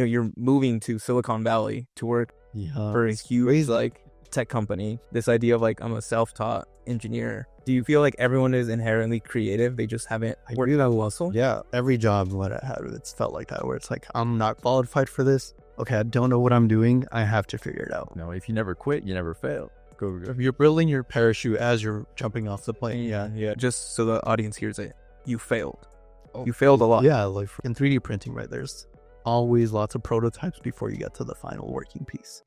you're moving to Silicon Valley to work for a huge like tech company. This idea of like, I'm a self-taught engineer. Do you feel like everyone is inherently creative? They just haven't worked that muscle? Yeah, every job what I had, it's felt like that, where it's like, I'm not qualified for this. Okay, I don't know what I'm doing. I have to figure it out. No, if you never quit, you never fail. Go. You're building your parachute as you're jumping off the plane. Yeah. Just so the audience hears it, you failed. You failed a lot. Yeah, like in 3D printing, right? There's always lots of prototypes before you get to the final working piece.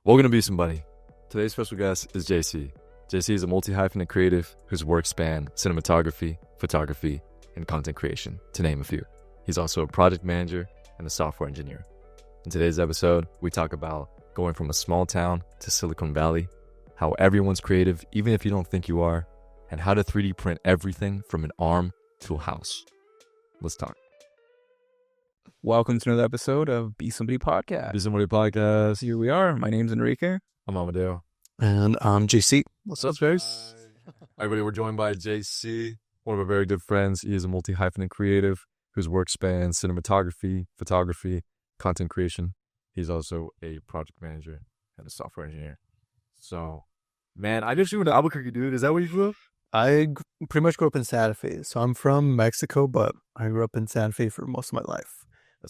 Welcome to Be Somebody. Today's special guest is JC. JC is a multi-hyphenate creative whose works span cinematography, photography, and content creation, to name a few. He's also a project manager and a software engineer. In today's episode, we talk about going from a small town to Silicon Valley, how everyone's creative even if you don't think you are, and how to 3D print everything from an arm to a house. Let's talk. Welcome to another episode of Be Somebody Podcast. Be Somebody Podcast. Here we are. My name's Enrique. I'm Amadeo. And I'm JC. What's up, Chase? Everybody, we're joined by JC, one of our very good friends. He is a multi-hyphenate creative whose work spans cinematography, photography, content creation. He's also a project manager and a software engineer. So, man, I just moved to Albuquerque, dude. Is that where you grew up? I pretty much grew up in Santa Fe. So I'm from Mexico, but I grew up in Santa Fe for most of my life.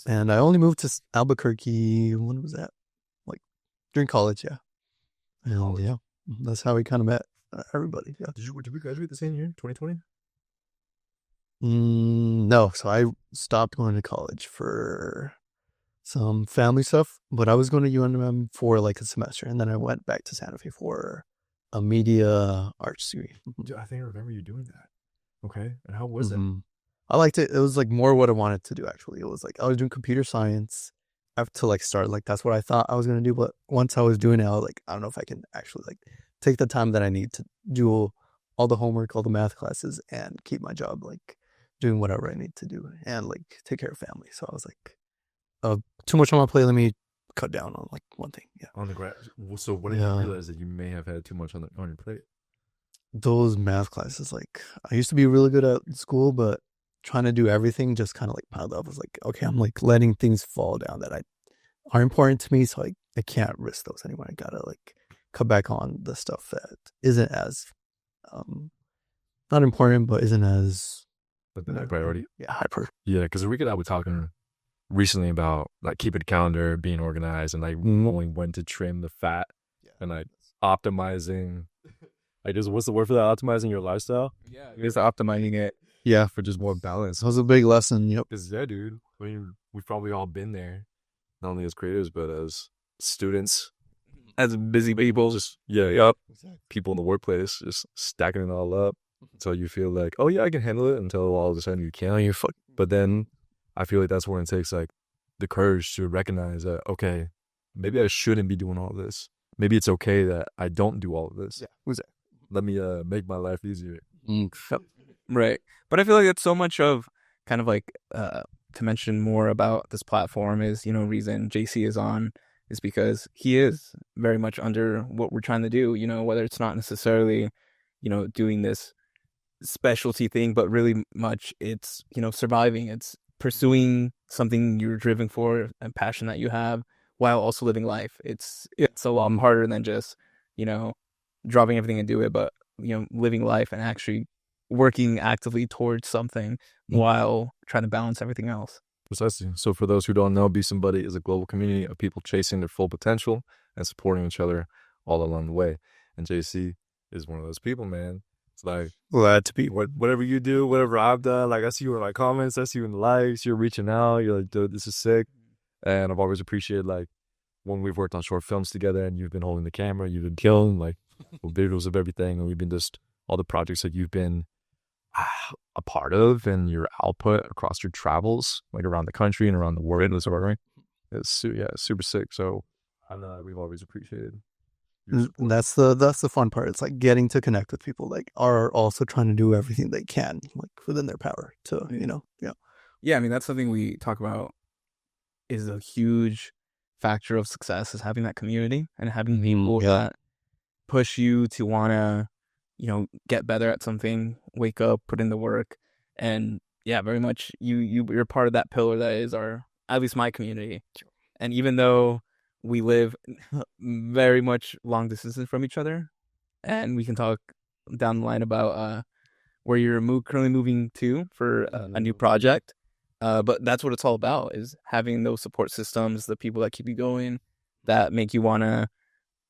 And I only moved to Albuquerque, when was that? Like during college, yeah. And yeah, that's how we kind of met everybody. Yeah. Did we graduate the same year, 2020? No, so I stopped going to college for some family stuff, but I was going to UNM for like a semester, and then I went back to Santa Fe for a media arts degree. Dude, I think I remember you doing that. Okay, and how was it? I liked it. It was like more what I wanted to do, actually. It was like I was doing computer science. I have to like start, like that's what I thought I was going to do, but once I was doing it, I was like, I don't know if I can actually like take the time that I need to do all the homework, all the math classes, and keep my job, like doing whatever I need to do and like take care of family. So I was like, too much on my plate. Let me cut down on like one thing. Yeah. On the grad. So when did you realize that you may have had too much on your plate? Those math classes, like I used to be really good at school, but trying to do everything just kind of like piled up. I was like, okay, I'm like letting things fall down that are important to me. So I can't risk those anymore. I gotta like cut back on the stuff that isn't as, not important, but isn't as high priority. Yeah, hyper. Yeah, because Enrique and I were talking recently about like keeping a calendar, being organized, and like knowing when to trim the fat and like optimizing. I just, what's the word for that? Optimizing your lifestyle? Yeah, just optimizing it. Yeah, for just more balance. That was a big lesson. Yep. Because yeah, dude, I mean, we've probably all been there, not only as creators but as students, as busy people. Just people in the workplace, just stacking it all up until you feel like, oh yeah, I can handle it. Until all of a sudden you can't. You fuck. But then I feel like that's when it takes like the courage to recognize that, okay, maybe I shouldn't be doing all this. Maybe it's okay that I don't do all of this. Yeah, exactly. Let me make my life easier. Right. But I feel like it's so much of kind of like to mention more about this platform is, reason JC is on is because he is very much under what we're trying to do, whether it's not necessarily, doing this specialty thing, but really much it's, surviving. It's pursuing something you're driven for and passion that you have while also living life. It's a lot harder than just, dropping everything and do it, but, living life and actually working actively towards something while trying to balance everything else. Precisely. So for those who don't know, Be Somebody is a global community of people chasing their full potential and supporting each other all along the way. And JC is one of those people, man. It's like, glad to be. Whatever you do, whatever I've done, like I see you in my comments, I see you in the likes, you're reaching out, you're like, dude, this is sick. And I've always appreciated like when we've worked on short films together and you've been holding the camera, you've been killing like visuals of everything, and we've been just all the projects that you've been a part of and your output across your travels, like around the country and around the world. It's super sick. So we've always appreciated. That's the fun part. It's like getting to connect with people like are also trying to do everything they can like within their power to Yeah, I mean that's something we talk about is a huge factor of success is having that community and having people that push you to want to get better at something, wake up, put in the work. And yeah, very much you're part of that pillar that is our, at least my community. And even though we live very much long distances from each other, and we can talk down the line about where you're currently moving to for a new project. But that's what it's all about, is having those support systems, the people that keep you going, that make you want to,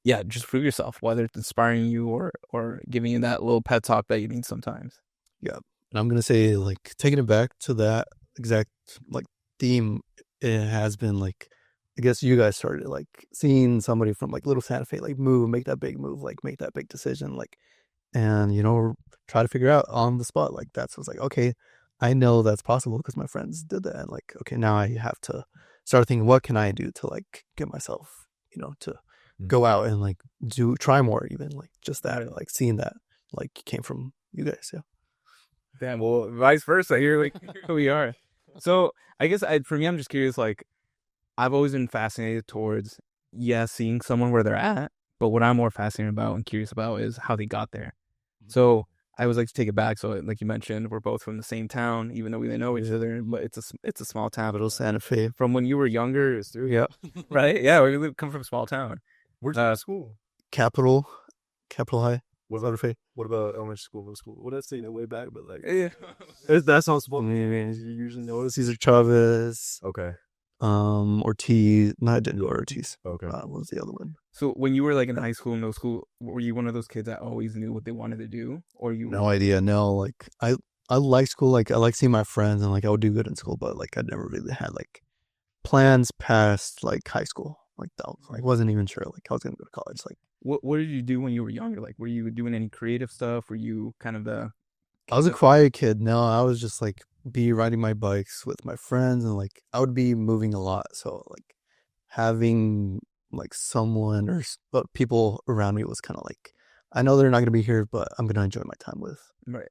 yeah, just prove yourself, whether it's inspiring you or giving you that little pep talk that you need sometimes. Yeah. And I'm going to say, like, taking it back to that exact, like, theme, it has been, like, I guess you guys started, like, seeing somebody from, like, Little Santa Fe, like, make that big move, like, make that big decision, like, and, you know, try to figure out on the spot. Like, that's what's like, okay, I know that's possible because my friends did that. And, like, okay, now I have to start thinking, what can I do to, like, get myself, you know, to go out and, like, try more, even, like, just that, like, seeing that, like, came from you guys. Yeah. Damn, well, vice versa. Here, like, here we are. So I guess for me, I'm just curious. Like, I've always been fascinated towards, seeing someone where they're at. But what I'm more fascinated about and curious about is how they got there. So I always like to take it back. So, like you mentioned, we're both from the same town, even though we didn't know each other. But it's a small town. Little Santa Fe. From when you were younger, Yeah. right? Yeah, we come from a small town. Where's the school? Capital High. What Santa Fe. What about elementary school, middle school? What did I say that way back? But like, Yeah. that sounds small. You usually know this. Cesar Chavez. Okay. Ortiz. No, I didn't go Ortiz. Okay. What was the other one? So when you were like in high school, middle school, were you one of those kids that always knew what they wanted to do, or you? No idea. No, like I like school. Like I like seeing my friends, and like I would do good in school, but like I never really had like plans past like high school. Like that, I wasn't even sure like I was gonna go to college. Like what did you do when you were younger? Like, were you doing any creative stuff? Were you kind of the? I was a quiet kid. No, I was just like riding my bikes with my friends, and like I would be moving a lot. So like having like someone or people around me was kind of like, I know they're not gonna be here, but I'm gonna enjoy my time with. Right.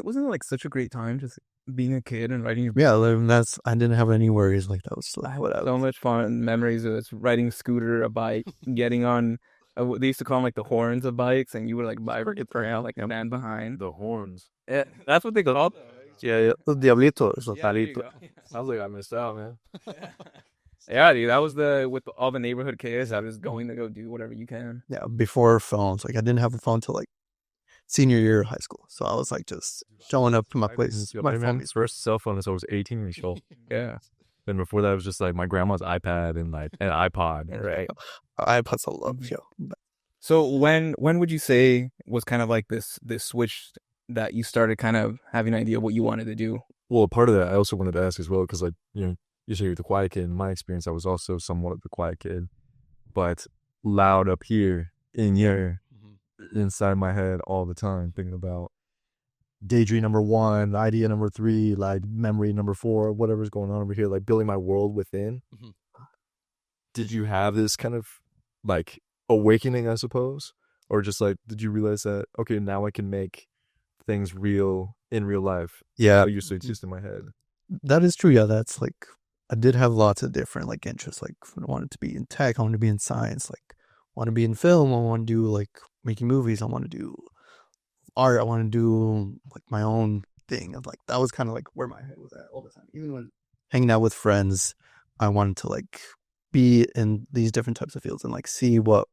Wasn't it like such a great time just being a kid and riding your? Yeah, I didn't have any worries. Like that was like what so much fun memories of this, riding a scooter, a bike, getting on. They used to call them like the horns of bikes, and you would like bifurcate around, like stand behind. The horns. Yeah, that's what they call. Yeah, los diablitos, los Yeah, there you palitos. go. Sounds like I missed out, man. Yeah, dude, that was with all the neighborhood kids. I was going to go do whatever you can. Yeah, before phones. Like I didn't have a phone till like senior year of high school, so I was like just showing up to my place. My His first cell phone is I was 18 years old. Yeah. And before that, it was just like my grandma's iPad and like an iPod. Right. iPods I love. Yeah. So when would you say was kind of like this switch that you started kind of having an idea of what you wanted to do? Well, part of that I also wanted to ask as well, because like, you know, you say you're the quiet kid. In my experience, I was also somewhat of the quiet kid, but loud up here inside my head all the time, thinking about daydream number 1, idea number 3, like memory number 4, whatever's going on over here, like building my world within. Mhm. Did you have this kind of like awakening, I suppose? Or just like, did you realize that, okay, now I can make things real in real life? Yeah, I used to exist in my head. that is true. Yeah, that's like, I did have lots of different like interests. Like I wanted to be in tech, I wanted to be in science, like I want to be in film, I want to do like making movies, I want to do art, I want to do like my own thing. And like that was kind of like where my head was at all the time. Even when hanging out with friends, I wanted to like be in these different types of fields and like see what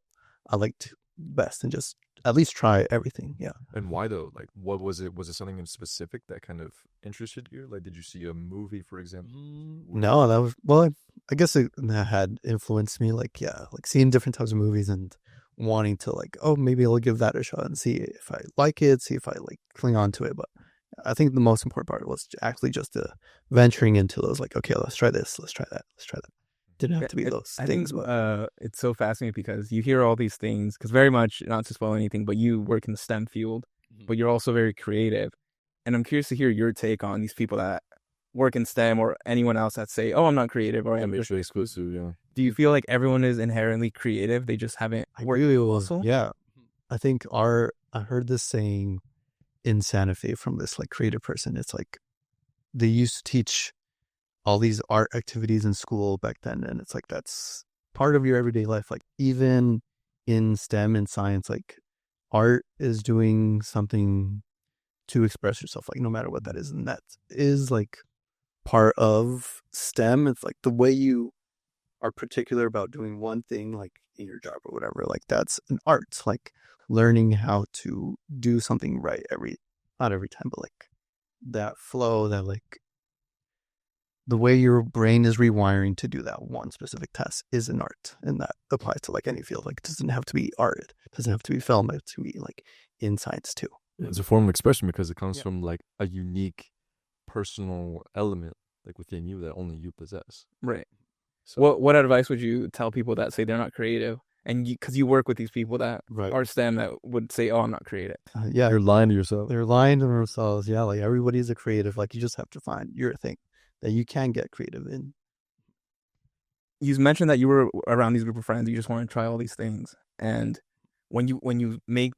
I liked best and just at least try everything. Yeah. And why though? Like, what was it? Was it something in specific that kind of interested you? Like, did you see a movie, for example? No, that was, well, I guess that had influenced me. Like, yeah, like seeing different types of movies and wanting to like, oh, maybe I'll give that a shot and see if I like it, see if I like cling on to it. But I think the most important part was actually just venturing into those, like, okay, let's try this, let's try that, let's try that. Didn't have to be those things. But it's so fascinating because you hear all these things, because very much, not to spoil anything, but you work in the STEM field, but you're also very creative. And I'm curious to hear your take on these people that work in STEM or anyone else that say, oh, I'm not creative, or I'm mutually exclusive. Yeah. Do you feel like everyone is inherently creative? They just haven't worked. Yeah. I think I heard this saying in Santa Fe from this like creative person. It's like they used to teach all these art activities in school back then, and it's like that's part of your everyday life. Like even in STEM and science, like art is doing something to express yourself, like no matter what that is. And that is like part of STEM. It's like the way you are particular about doing one thing, like in your job or whatever, like that's an art, like learning how to do something right not every time, but like that flow, that like the way your brain is rewiring to do that one specific task is an art. And that applies to like any field. Like it doesn't have to be art, it doesn't have to be film, it has to be like in science too. It's a form of expression because it comes from like a unique personal element like within you that only you possess. Right. So What advice would you tell people that say they're not creative? And because you work with these people that Right. are STEM that would say, "Oh, I'm not creative." Yeah, you're lying to yourself. they're lying to themselves. Yeah, like everybody's a creative. Like you just have to find your thing that you can get creative in. You mentioned that you were around these group of friends. You just want to try all these things, and when you make,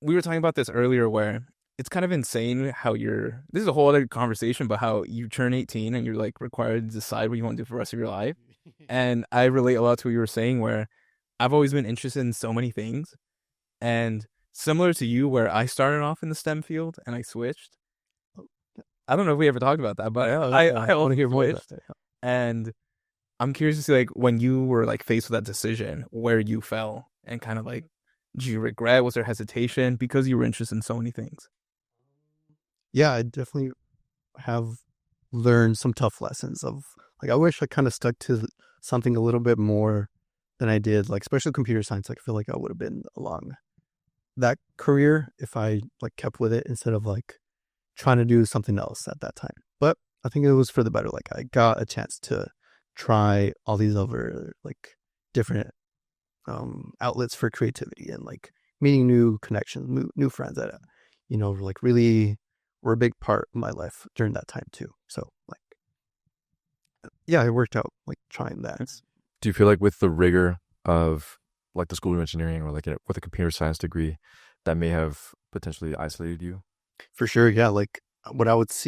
we were talking about this earlier, where it's kind of insane how this is a whole other conversation, but how you turn 18 and you're like required to decide what you want to do for the rest of your life. And I relate a lot to what you were saying, where I've always been interested in so many things, and similar to you, where I started off in the STEM field and I switched. I don't know if we ever talked about that, but I want to hear more about switched, that. and I'm curious to see like when you were like faced with that decision, where you fell, and kind of like, do you regret? Was there hesitation because you were interested in so many things? Yeah, I definitely have learned some tough lessons of like, I wish I kind of stuck to something a little bit more than I did, like especially computer science. Like I feel like I would have been along that career if I like kept with it instead of like trying to do something else at that time. But I think it was for the better. Like I got a chance to try all these other like different outlets for creativity and like meeting new connections, new friends that like really were a big part of my life during that time too. So like, yeah, it worked out like trying that. Do you feel like with the rigor of like the School of Engineering or like with a computer science degree that may have potentially isolated you? For sure, yeah. Like what I was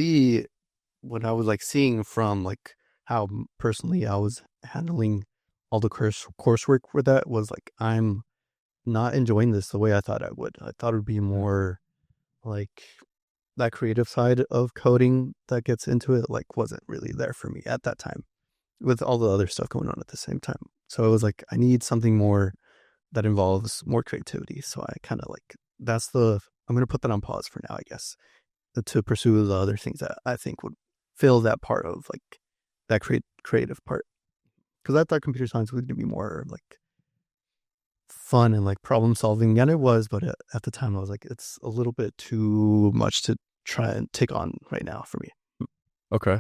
like seeing from like how personally I was handling all the coursework with that was like, I'm not enjoying this the way I thought I would. I thought it would be more like that creative side of coding that gets into it, like wasn't really there for me at that time with all the other stuff going on at the same time. So it was like, I need something more that involves more creativity. So I kind of like, I'm going to put that on pause for now, I guess, to pursue the other things that I think would fill that part of like that creative part. Because I thought computer science was going to be more like fun and like problem solving, and it was, but at the time I was like, it's a little bit too much to try and take on right now for me. Okay.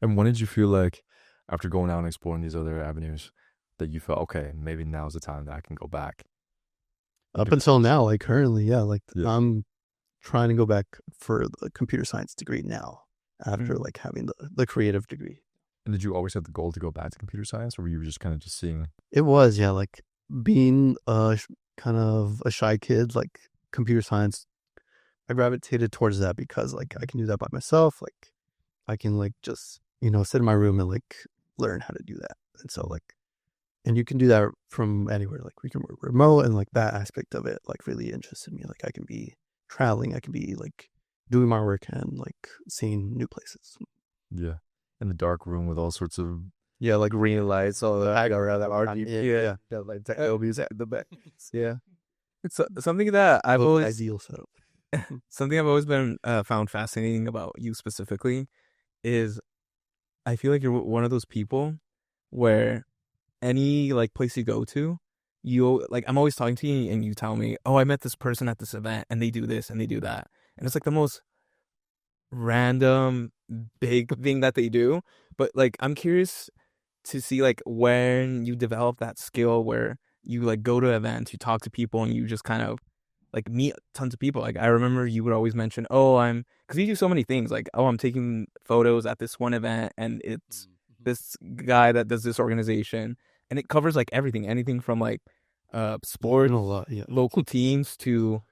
And when did you feel like, after going out and exploring these other avenues, that you felt, okay, maybe now's the time that I can go back? Up until now, like currently, yeah, like Yeah. I'm trying to go back for the computer science degree now after like having the creative degree. And did you always have the goal to go back to computer science, or were you just kind of just seeing? It was, yeah, like being kind of a shy kid, like computer science, I gravitated towards that because like I can do that by myself. Like I can like just, sit in my room and like learn how to do that. And so like, and you can do that from anywhere. Like we can work remote, and like that aspect of it like really interested me. Like I can be traveling, I can be like doing my work and like seeing new places. Yeah. In the dark room with all sorts of Yeah, like green lights, all that. I got around that Yeah. like technologies at the back. Yeah, It's something that I've always ideal setup. something I've always been found fascinating about you specifically is I feel like you're one of those people where any like place you go to, you like, I'm always talking to you and you tell me, "Oh, I met this person at this event and they do this and they do that," and it's like the most random big thing that they do. But like, I'm curious to see like when you develop that skill where you like go to events, you talk to people, and you just kind of like meet tons of people. Like I remember you would always mention, because you do so many things, like, I'm taking photos at this one event and it's this guy that does this organization, and it covers like anything from like sports, a lot, yeah. local teams, to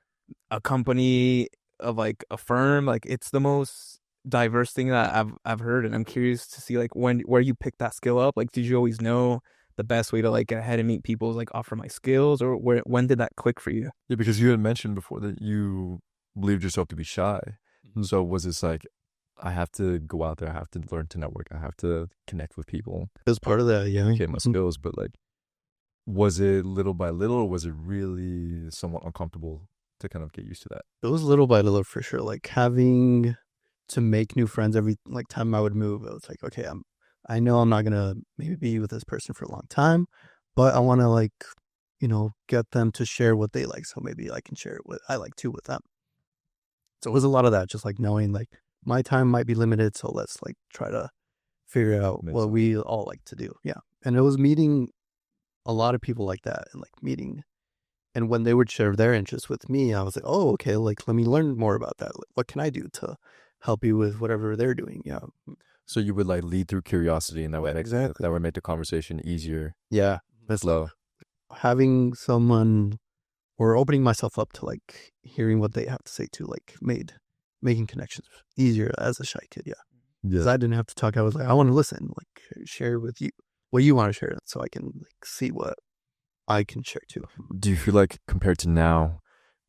a company of like a firm. Like it's the most diverse thing that I've heard, and I'm curious to see like where you picked that skill up. Like, did you always know the best way to like get ahead and meet people is like offer my skills, or when did that click for you? Yeah, because you had mentioned before that you believed yourself to be shy. Mhm. So was this like, I have to go out there, I have to learn to network, I have to connect with people, It was part of that, yeah. get my skills, but like, was it little by little, or was it really somewhat uncomfortable to kind of get used to that? It was little by little for sure. Like having to make new friends every like time I would move. It was like, okay, I know I'm not gonna maybe be with this person for a long time, but I want to like, get them to share what they like. So maybe I can share what I like too with them. So it was a lot of that, just like knowing like my time might be limited, so let's like try to figure out Makes what sense. we all like to do. Yeah, and it was meeting a lot of people like that, and like meeting. And when they would share their interests with me, I was like, oh, okay, like, let me learn more about that. Like, what can I do to help you with whatever they're doing? Yeah. So you would like lead through curiosity, and that would Exactly. that would make the conversation easier, Yeah. That's flow. having someone or opening myself up to like hearing what they have to say too, like making connections easier as a shy kid. Yeah. Because I didn't have to talk. I was like, I want to listen, like share with you what you want to share so I can like see what I can share too. Do you feel like compared to now,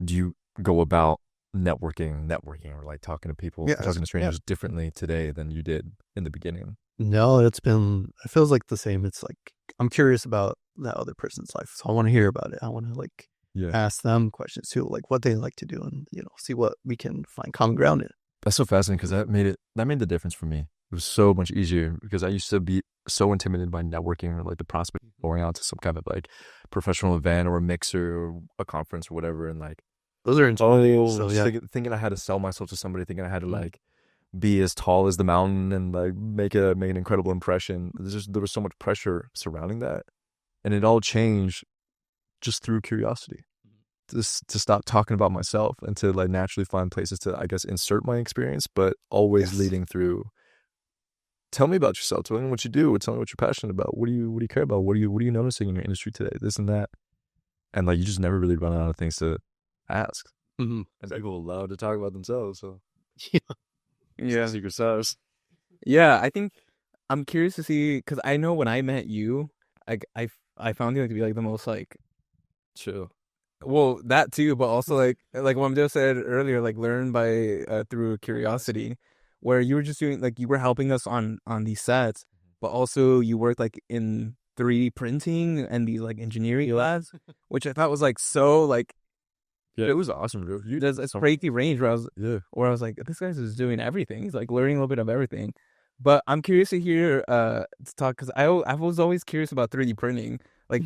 do you go about networking, or like talking to people, Yeah. talking to strangers differently today than you did in the beginning? No, it feels like the same. It's like, I'm curious about that other person's life. So I want to hear about it. I want to like Yeah. ask them questions too, like what they like to do and, see what we can find common ground in. That's so fascinating, because that made the difference for me. It was so much easier, because I used to be so intimidated by networking, or like the prospect of going out to some kind of like professional event or a mixer or a conference or whatever, and like Those are so yeah. thinking I had to sell myself to somebody, thinking I had to like be as tall as the mountain and like make an incredible impression. There was so much pressure surrounding that, and it all changed just through curiosity. To stop talking about myself and to like naturally find places to, I guess, insert my experience, but always Yes. leading through. Tell me about yourself. Tell me what you do. Tell me what you're passionate about. What do you care about? What are you noticing in your industry today? This and that. And like, you just never really run out of things to ask. Mhm. And people allowed to talk about themselves. So Yeah. secret sauce. Yeah, I think I'm curious to see, because I know when I met you, I found you like to be like the most like, Chill. well, that too, but also like what Joe said earlier, like learn by through curiosity, where you were just doing like you were helping us on these sets, but also you worked like in 3D printing and these like engineering labs, which I thought was like so like Yeah, it was awesome, bro. there's a crazy range where Yeah. I was like, this guy's just doing everything. He's like learning a little bit of everything. But I'm curious to hear to talk, because I was always curious about 3D printing. Like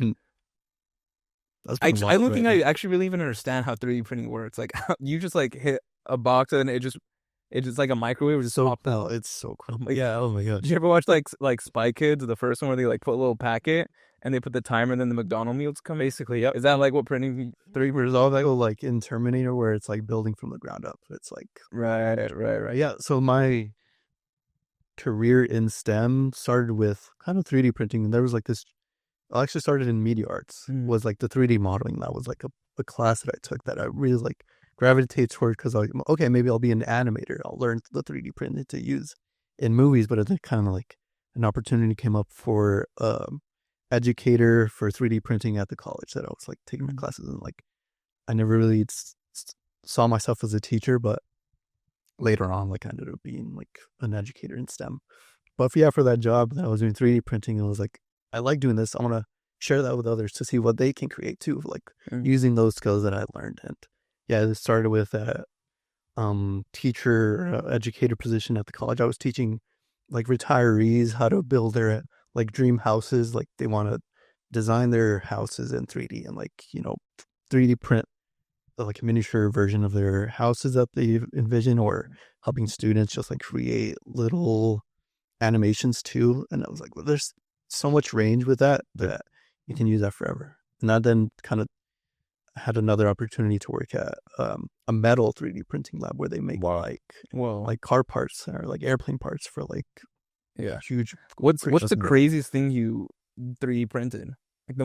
That's I been don't wild, think right? I actually really even understand how 3D printing works. Like you just like hit a box and it just like a microwave just So pops out. it's so cool. Yeah. Oh my gosh. Did you ever watch like Spy Kids, the first one where they like put a little packet and they put the timer and then the McDonald's meals come? Basically, yep. Is that like what printing 3D Resolve that like in Terminator where it's like building from the ground up. It's like Right. yeah. So my career in STEM started with kind of 3D printing, and there was like this. I actually started in media arts. Was like the 3D modeling. That was like a class that I took that I really like gravitated toward, because I was like, okay, maybe I'll be an animator. I'll learn the 3D printing to use in movies. But then kind of like an opportunity came up for educator for 3D printing at the college that I was like taking my classes, and like I never really saw myself as a teacher, but later on, like I ended up being like an educator in STEM. But yeah, for that job that I was doing 3D printing, it was like, I like doing this. I want to share that with others to see what they can create too, like using those skills that I learned. And yeah, it started with a teacher educator position at the college. I was teaching like retirees how to build their like dream houses. Like they want to design their houses in 3D and like 3D print like a miniature version of their houses that they envision, or helping students just like create little animations too. And I was like, well, there's so much range with that you can use that forever. And I then kind of had another opportunity to work at a metal 3D printing lab where they make like car parts or like airplane parts for like huge. What's the craziest thing you 3D printed? Like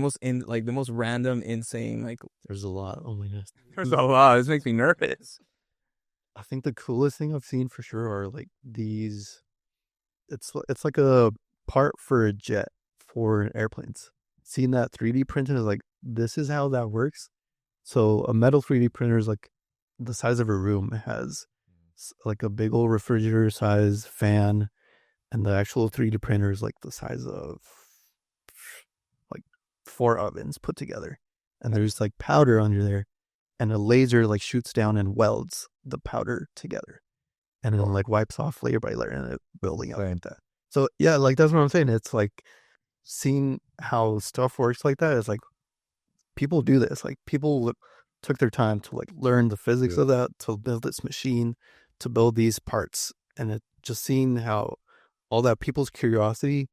the most random, insane. Like there's a lot. Oh my gosh, there's a lot. This makes me nervous. I think the coolest thing I've seen for sure are like these. It's like a part for a jet for airplanes. Seeing that 3D printed is like, this is how that works. So a metal 3D printer is like the size of a room. It has like a big old refrigerator size fan, and the actual 3D printer is like the size of like 4 ovens put together. And there's like powder under there, and a laser like shoots down and welds the powder together, and then like wipes off layer by layer and it building up like that. So yeah, like that's what I'm saying. It's like seeing how stuff works like that is like people do this. Like people took their time to like learn the physics of that, to build this machine, to build these parts, and it just seeing how all that people's curiosity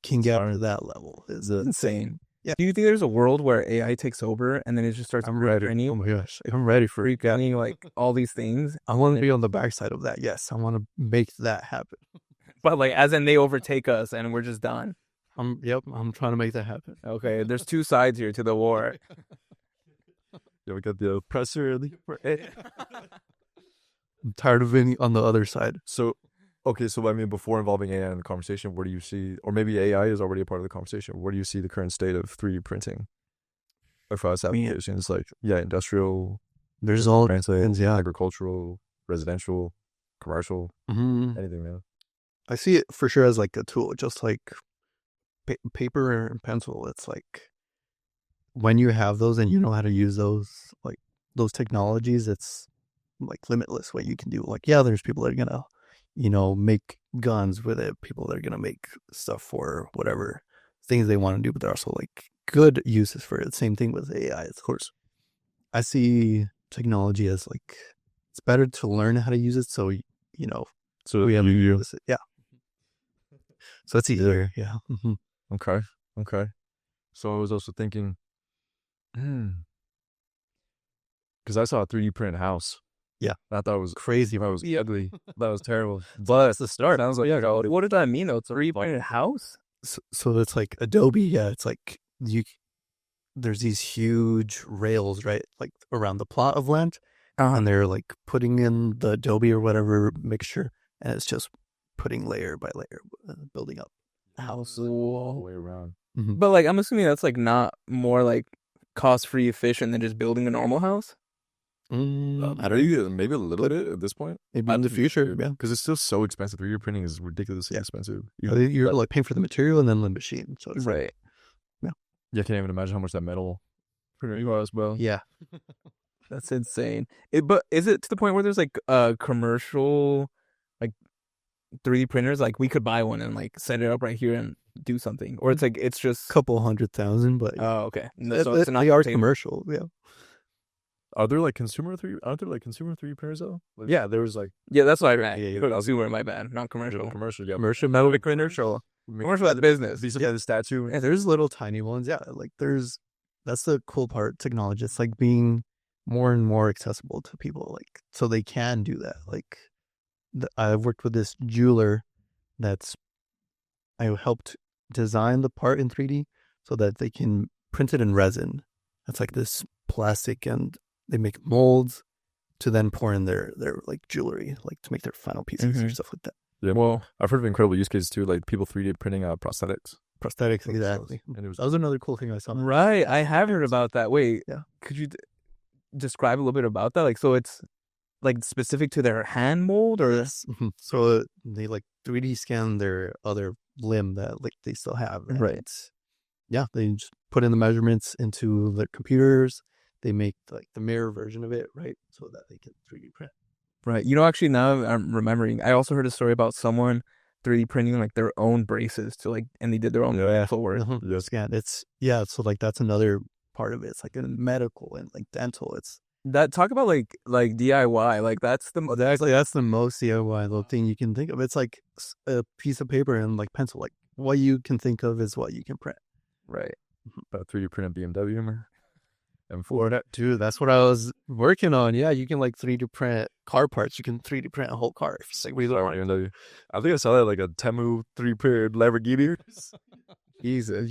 can get to that level is insane. Yeah. Do you think there's a world where AI takes over and then it just starts training you? Oh my gosh, I'm ready for it. Getting like all these things. I want to be on the backside of that. Yes, I want to make that happen. But like, as in they overtake us and we're just done. I'm trying to make that happen. Okay, there's 2 sides here to the war. Yeah, we got the oppressor. I'm tired of being on the other side. So, okay, so I mean, before involving AI in the conversation, where do you see, or maybe AI is already a part of the conversation, where do you see the current state of 3D printing across applications? Like, industrial, there's all translate, agricultural, residential, commercial, anything, man. I see it for sure as like a tool, just like paper and pencil. It's like when you have those and you know how to use those, like those technologies, it's like limitless what you can do. Like, yeah, there's people that are gonna, make guns with it. People that are gonna make stuff for whatever things they want to do, but there are also like good uses for it. Same thing with AI, of course. I see technology as like it's better to learn how to use it. So So we have you. yeah. So it's easier, yeah. Mm-hmm. Okay. So I was also thinking, because I saw a 3D print house. Yeah, I thought it was crazy. That was ugly. That was terrible. But it's the start. Sounds like What did that mean though? It's a 3D house. So it's like Adobe. Yeah, it's like there's these huge rails, right, like around the plot of land, and they're like putting in the Adobe or whatever mixture, and it's just putting layer by layer, building up a house all the way around. Mm-hmm. But like, I'm assuming that's like not more like cost-free, efficient than just building a normal house. I don't know, maybe a little bit at this point. Maybe in the future, yeah, because it's still so expensive. 3D printing is ridiculously expensive. You're like paying for the material and then the machine. So it's right. Yeah, I can't even imagine how much that metal printer was. Well, yeah, that's insane. But is it to the point where there's like commercial like 3D printers? Like we could buy one and like set it up right here and do something, or it's like it's just a couple $100,000, but okay. So it's not commercial. Yeah. Are there like consumer 3D? Aren't there like consumer 3D printers though? Like, yeah, there was like that's what I read. Yeah. Consumer, my bad, not commercial. Commercial, yeah. Commercial metal Commercial at the business. Yeah, the statue. Yeah, there's little tiny ones. Yeah, like that's the cool part. Technology. It's like being more and more accessible to people, like so they can do that. Like I've worked with this jeweler I helped design the part in 3D so that they can print it in resin. It's like this plastic, and they make molds to then pour in their like jewelry, like to make their final pieces or stuff like that. Yeah, well, I've heard of incredible use cases too, like people 3D printing prosthetics. Prosthetics, exactly. And that was another cool thing I saw. Right, I have heard about that. Wait, yeah, could you describe a little bit about that? Like, so it's like specific to their hand mold, or so they like 3D scan their other limb that like they still have, right? Yeah, they just put in the measurements into their computers. They make like the mirror version of it, right, so that they can 3D print. Right. Actually, now I'm remembering. I also heard a story about someone 3D printing like their own braces to like, and they did their own footwork. Scan. So like that's another part of it. It's like in medical and like dental. It's that talk about like DIY. Like that's the most DIY little thing you can think of. It's like a piece of paper and like pencil. Like what you can think of is what you can print. Right. About 3D print BMW. M4, dude, that's what I was working on. Yeah, you can like 3D print car parts. You can 3D print a whole car. I think I saw that like a Temu 3D printed Lamborghini. Jesus,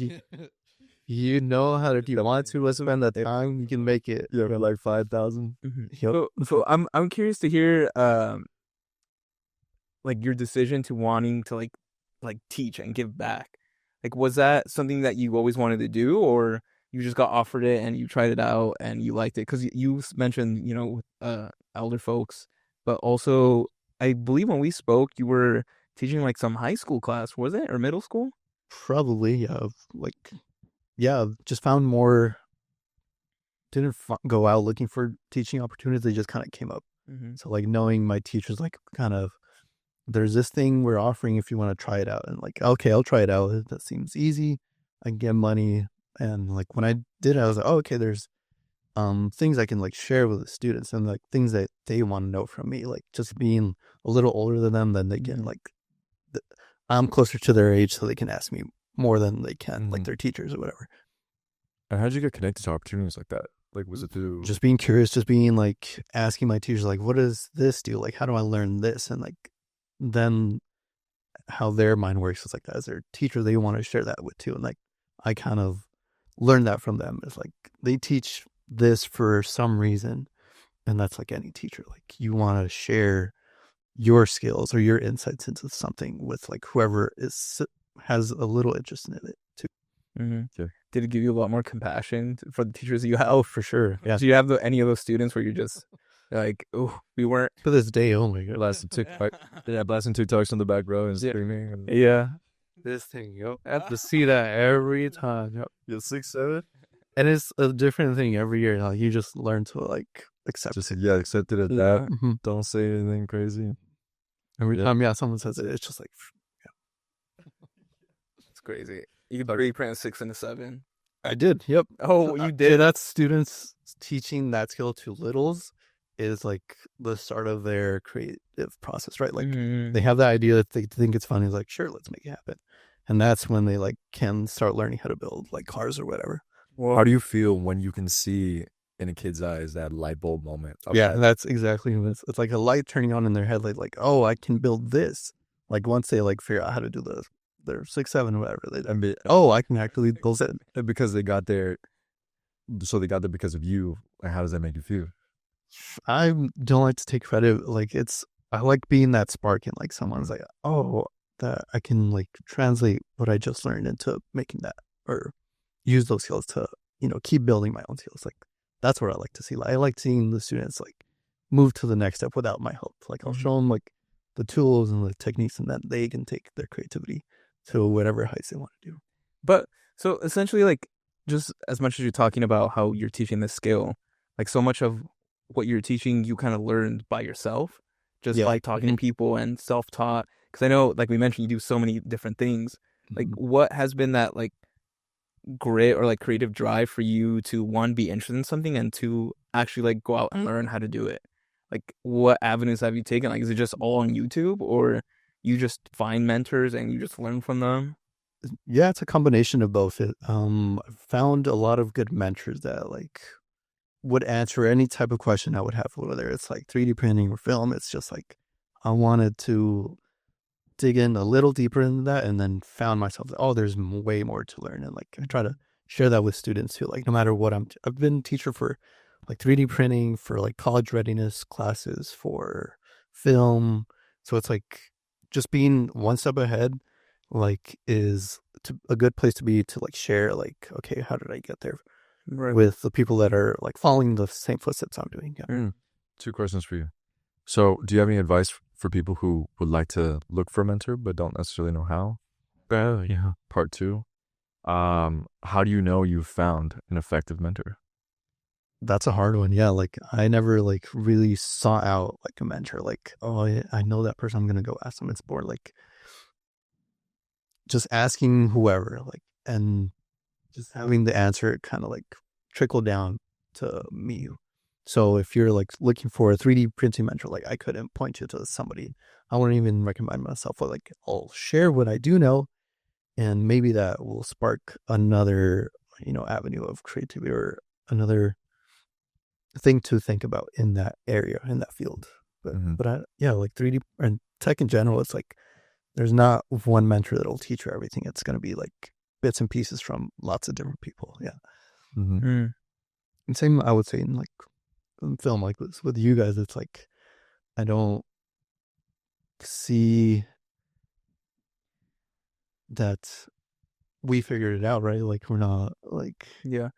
you know how to. If you want to spend the time, you can make it. Yeah, for like 5,000. Yep. So I'm curious to hear like your decision to wanting to like teach and give back. Like, was that something that you always wanted to do, or you just got offered it and you tried it out and you liked it? Because you mentioned, elder folks, but also I believe when we spoke, you were teaching like some high school class, was it, or middle school? Probably, yeah. Just found more. Didn't go out looking for teaching opportunities. They just kind of came up. Mm-hmm. So like knowing my teachers, like kind of, there's this thing we're offering if you want to try it out, and like, okay, I'll try it out. That seems easy. I can get money, and like when I did it, I was like, oh, okay, there's things I can like share with the students, and like things that they want to know from me, like just being a little older than them, then they can like, I'm closer to their age, so they can ask me more than they can like their teachers or whatever. And how'd you get connected to opportunities like that? Like, was it through Just being curious, just being like asking my teachers, like, what does this do? Like, how do I learn this? And like, then how their mind works is like, as their teacher, they want to share that with too. And like, I kind of learned that from them. It's like, they teach this for some reason. And that's like any teacher, like you want to share your skills or your insights into something with like whoever has a little interest in it too. Mm-hmm. Okay. Did it give you a lot more compassion for the teachers that you have? Oh, for sure. Yeah. Do you have any of those students where you're just like, oh, we weren't to this day? Oh my god, blasting TikToks on the back row and screaming. And... Yeah, this thing, yo, I have to see that every time. Yep. You're 6'7", and it's a different thing every year. Like you just learn to like accept. Just accept it at that. Mm-hmm. Don't say anything crazy. Every time, someone says it, it's just like, it's crazy. You could 3 print a 6 and a 7. I did. Yep. Oh, you did. Yeah, that's students teaching that skill to littles is like the start of their creative process, right? Like they have the idea that they think it's funny. It's like, sure, let's make it happen. And that's when they like can start learning how to build like cars or whatever. Well, how do you feel when you can see in a kid's eyes that light bulb moment? Yeah, that's exactly what it's like, a light turning on in their head, like, oh, I can build this. Like once they like figure out how to do their 6, 7, or whatever, I can actually build it. Because they got there, so they got there because of you. And how does that make you feel? I don't like to take credit. Like I like being that spark, and like someone's like, oh, that I can like translate what I just learned into making that, or use those skills to, keep building my own skills. Like that's what I like to see. Like, I like seeing the students like move to the next step without my help. Like I'll show them like the tools and the techniques, and then they can take their creativity to whatever heights they want to do. But so essentially, like, just as much as you're talking about how you're teaching this skill, like so much of what you're teaching, you kind of learned by yourself, just by talking to people and self-taught. Because I know, like we mentioned, you do so many different things. Like, what has been that like grit or like creative drive for you to, one, be interested in something, and two, actually like go out and learn how to do it? Like, what avenues have you taken? Like, is it just all on YouTube, or you just find mentors and you just learn from them? Yeah, it's a combination of both. I found a lot of good mentors that like would answer any type of question I would have, whether it's like 3D printing or film. It's just like I wanted to dig in a little deeper into that, and then found myself, oh, there's way more to learn. And like I try to share that with students too. Like no matter what, I've been a teacher for like 3D printing, for like college readiness classes, for film. So it's like just being one step ahead, like is a good place to be, to like share like, okay, how did I get there? Right. With the people that are like following the same footsteps I'm doing. Yeah. 2 questions for you. So do you have any advice for people who would like to look for a mentor but don't necessarily know how? Yeah. Part 2. How do you know you've found an effective mentor? That's a hard one. Yeah. Like I never like really sought out like a mentor. Like, oh, I know that person, I'm going to go ask them. It's more like just asking whoever, like, and just having the answer kind of like trickle down to me. So if you're like looking for a 3D printing mentor, like I couldn't point you to somebody. I wouldn't even recommend myself, but like I'll share what I do know, and maybe that will spark another, avenue of creativity, or another thing to think about in that area, in that field. But like 3D and tech in general, it's like there's not one mentor that'll teach you everything. It's going to be like bits and pieces from lots of different people. Yeah. And same, I would say, in like film, like with you guys, it's like I don't see that we figured it out, right? Like we're not like, yeah.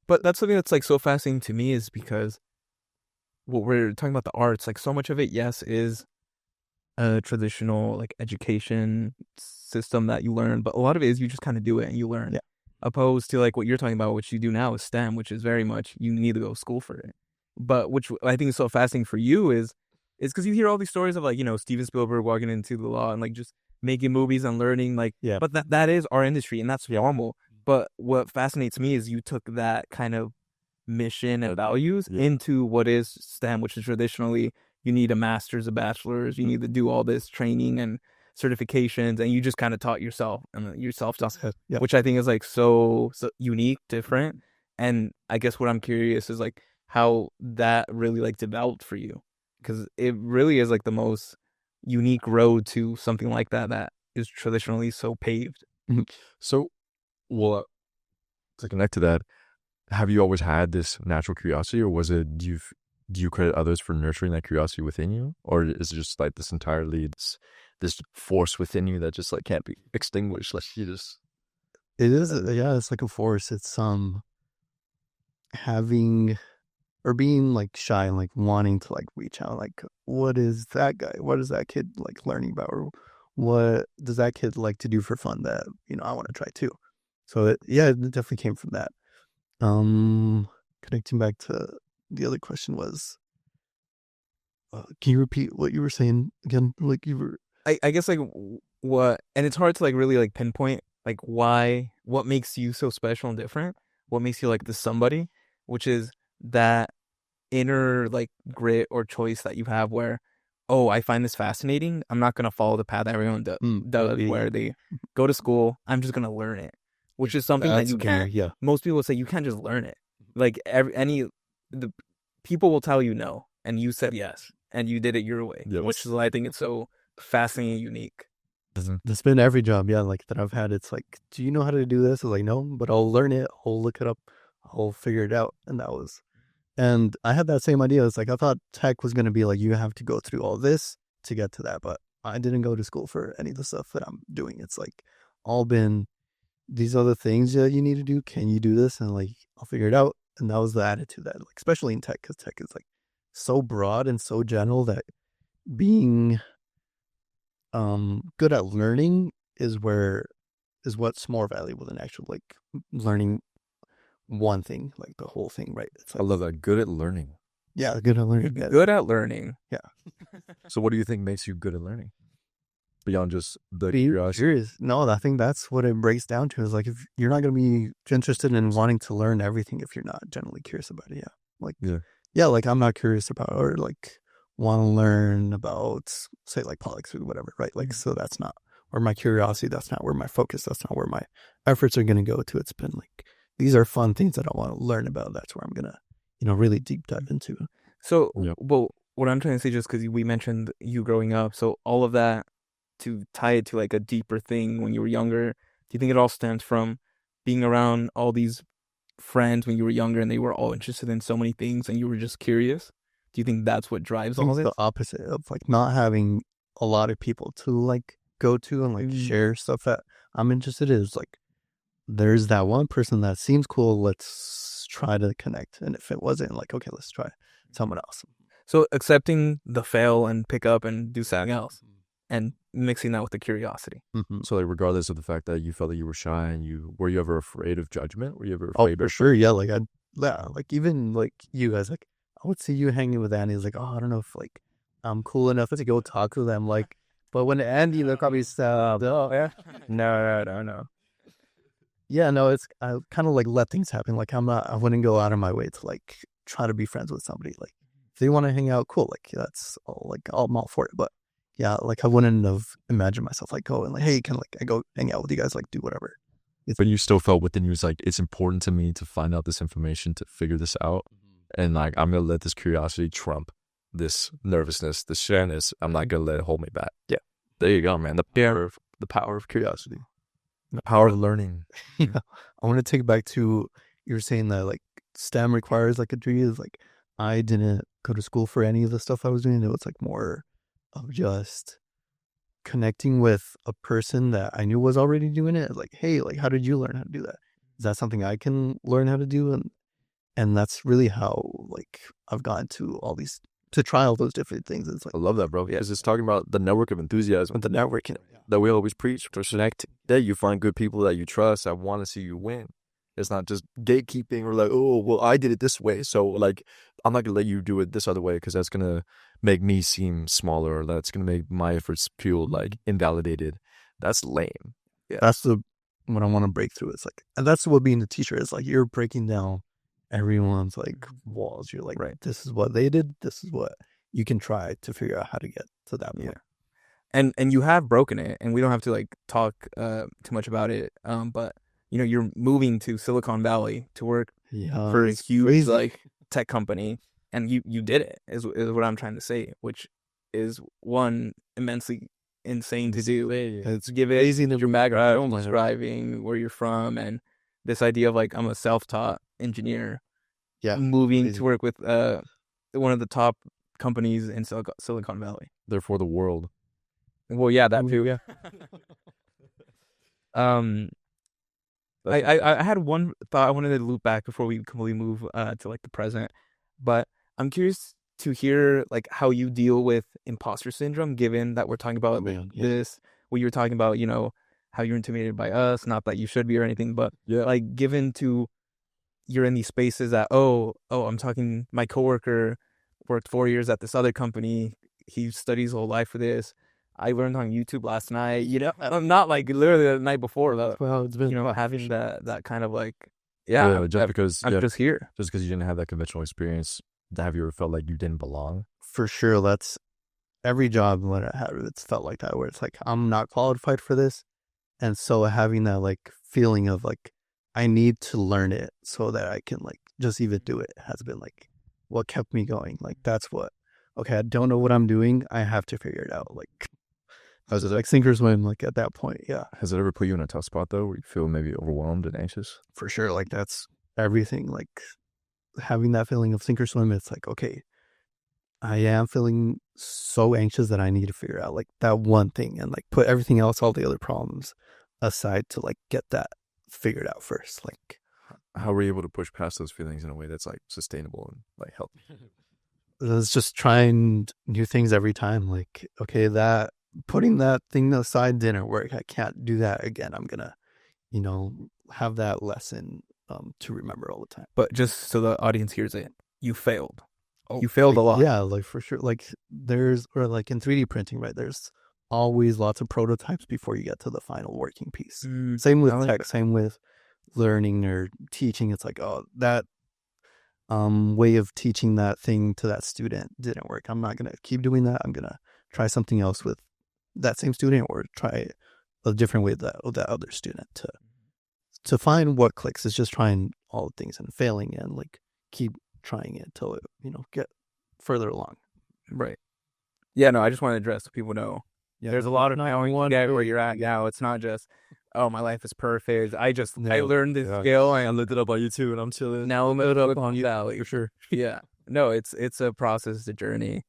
But that's something that's like so fascinating to me, is because what we're talking about, the arts, like so much of it, yes, is a traditional like education system that you learn, but a lot of it is you just kind of do it and you learn. Yeah. Opposed to like what you're talking about, which you do now is STEM, which is very much you need to go to school for it. But which I think is so fascinating for you is because you hear all these stories of like, you know, Steven Spielberg walking into the law and like just making movies and learning like, Yeah. but that is our industry and that's normal. But what fascinates me is you took that kind of mission and values into what is STEM, which is traditionally you need a master's, a bachelor's, you need to do all this training and certifications, and you just kind of taught yourself and yourself, which I think is like so unique, different. And I guess what I'm curious is like how that really like developed for you, because it really is like the most unique road to something like that is traditionally so paved. So, well, to connect to that, have you always had this natural curiosity, or was it do you credit others for nurturing that curiosity within you, or is it just like this entirely this force within you that just like can't be extinguished? Like you just It is, yeah. It's like a force. It's having or being like shy and like wanting to like reach out. Like, what is that guy? What is that kid like learning about? Or what does that kid like to do for fun that I want to try too? So it definitely came from that. Connecting back to the other question was, can you repeat what you were saying again? Like you were. I guess like what, and it's hard to like really like pinpoint like what makes you so special and different, what makes you like the somebody, which is that inner like grit or choice that you have where, oh, I find this fascinating, I'm not gonna follow the path everyone does where they go to school, I'm just gonna learn it, which is something that you can't. Most people say you can't just learn it. Like the people will tell you no, and you said yes, and you did it your way, which is why I think it's so fascinating and unique. That's been every job, like that I've had. It's like, do you know how to do this? I was like, no, but I'll learn it. I'll look it up. I'll figure it out. And I had that same idea. It's like, I thought tech was going to be like, you have to go through all this to get to that. But I didn't go to school for any of the stuff that I'm doing. It's like all been these other things that you need to do. Can you do this? And like, I'll figure it out. And that was the attitude that, like, especially in tech, because tech is like so broad and so general that being good at learning is what's more valuable than actually like learning one thing, like the whole thing, right? It's like, I love that. Good at learning. Yeah, good at learning. Good at learning. Yeah. So what do you think makes you good at learning? Beyond just the Being curiosity? curious. No, I think that's what it breaks down to, is like, if you're not going to be interested in wanting to learn everything if you're not generally curious about it. Like I'm not curious about, or like want to learn about, say, like politics or whatever, right? Like, so that's not where my curiosity, that's not where my focus, that's not where my efforts are going to go to. It's been like, these are fun things that I want to learn about. That's where I'm going to, really deep dive into. So, well, what I'm trying to say, just because we mentioned you growing up, so all of that, to tie it to like a deeper thing when you were younger, do you think it all stems from being around all these friends when you were younger and they were all interested in so many things and you were just curious? Do you think that's what drives all this? The opposite of like not having a lot of people to like go to and like share stuff that I'm interested in. Is like, there's that one person that seems cool, let's try to connect. And if it wasn't, like, okay, let's try someone else. So accepting the fail and pick up and do something else and mixing that with the curiosity. So like, regardless of the fact that you felt that you were shy, and were you ever afraid of judgment? Were you ever afraid? Oh, for sure. Yeah. Like like even like you guys, like I would see you hanging with Andy. It's like, oh, I don't know if like I'm cool enough to go talk to them. Like, but when Andy, they'll probably stop. Oh yeah. No. Yeah, no, I kind of like let things happen. Like I wouldn't go out of my way to like try to be friends with somebody. Like if they want to hang out, cool. Like that's all, like I'm all for it. But yeah, like I wouldn't have imagined myself like going like, hey, can like I go hang out with you guys, like do whatever. But you still felt within you, was like, it's important to me to find out this information, to figure this out. And like, I'm going to let this curiosity trump this nervousness, this shyness. I'm not going to let it hold me back. Yeah. There you go, man. The power of curiosity. The power of learning. Yeah. I want to take it back to, you were saying that like STEM requires like a degree. Is like, I didn't go to school for any of the stuff I was doing. It was like more of just connecting with a person that I knew was already doing it. Like, hey, like, how did you learn how to do that? Is that something I can learn how to do? And that's really how like I've gotten to try all those different things. It's like, I love that, bro. Because it's talking about the network of enthusiasm, the networking that we always preach. To connect, that you find good people that you trust, that want to see you win. It's not just gatekeeping or like, oh, well, I did it this way, so like I'm not gonna let you do it this other way because that's gonna make me seem smaller, or that's gonna make my efforts feel like invalidated. That's lame. Yeah, that's what I want to break through. It's like, and that's what being a teacher is like. You're breaking down everyone's like walls. You're like, right, this is what they did. This is what you can try to figure out how to get to that point. And you have broken it, and we don't have to like talk too much about it. But you're moving to Silicon Valley to work for a huge crazy. like tech company, and you did it is what I'm trying to say, which is one immensely insane to do. It's give it your background, describing where you're from, and this idea of like I'm a self-taught engineer, moving to work with one of the top companies in Silicon Valley. Therefore, the world. Well, yeah, that too. Yeah. I had one thought I wanted to loop back before we completely move to like the present, but I'm curious to hear like how you deal with imposter syndrome, given that we're talking about this. What you were talking about, how you're intimidated by us, not that you should be or anything, but like given to you're in these spaces that I'm talking. My coworker worked 4 years at this other company. He studies his whole life for this. I learned on YouTube last night, I'm not like literally the night before that. Well, it's been having that kind of like, just because I'm just here. Just because you didn't have that conventional experience, have you ever felt like you didn't belong? For sure. That's every job that I had. It's felt like that, where it's like, I'm not qualified for this. And so having that like feeling of like, I need to learn it so that I can like just even do it has been like what kept me going. Like, that's what, okay, I don't know what I'm doing. I have to figure it out. Like, I was like sink or swim, like at that point. Yeah. Has it ever put you in a tough spot though, where you feel maybe overwhelmed and anxious? For sure. Like, that's everything. Like, having that feeling of sink or swim, it's like, okay, I am feeling so anxious that I need to figure out like that one thing and like put everything else, all the other problems aside to like get that figured out first. Like, how were you able to push past those feelings in a way that's like sustainable and like healthy? It's just trying new things every time. Like, okay, that putting that thing aside didn't work. I can't do that again. I'm gonna, have that lesson to remember all the time. But just so the audience hears it, you failed. You failed a lot. Yeah, like for sure. Like or like in 3D printing, right? There's always lots of prototypes before you get to the final working piece. Same with tech, same with learning or teaching. It's like, that way of teaching that thing to that student didn't work. I'm not going to keep doing that. I'm going to try something else with that same student, or try a different way with that other student to find what clicks. It's just trying all the things and failing and like keep trying it till it, get further along. Right. Yeah, no, I just want to address so people know. Yeah, there's a lot of knowing where you're at now. It's not just, my life is perfect. I learned this skill and I looked it up on YouTube and I'm chilling. Now I'm it up on Valley for sure. Yeah. No, it's a process, it's a journey,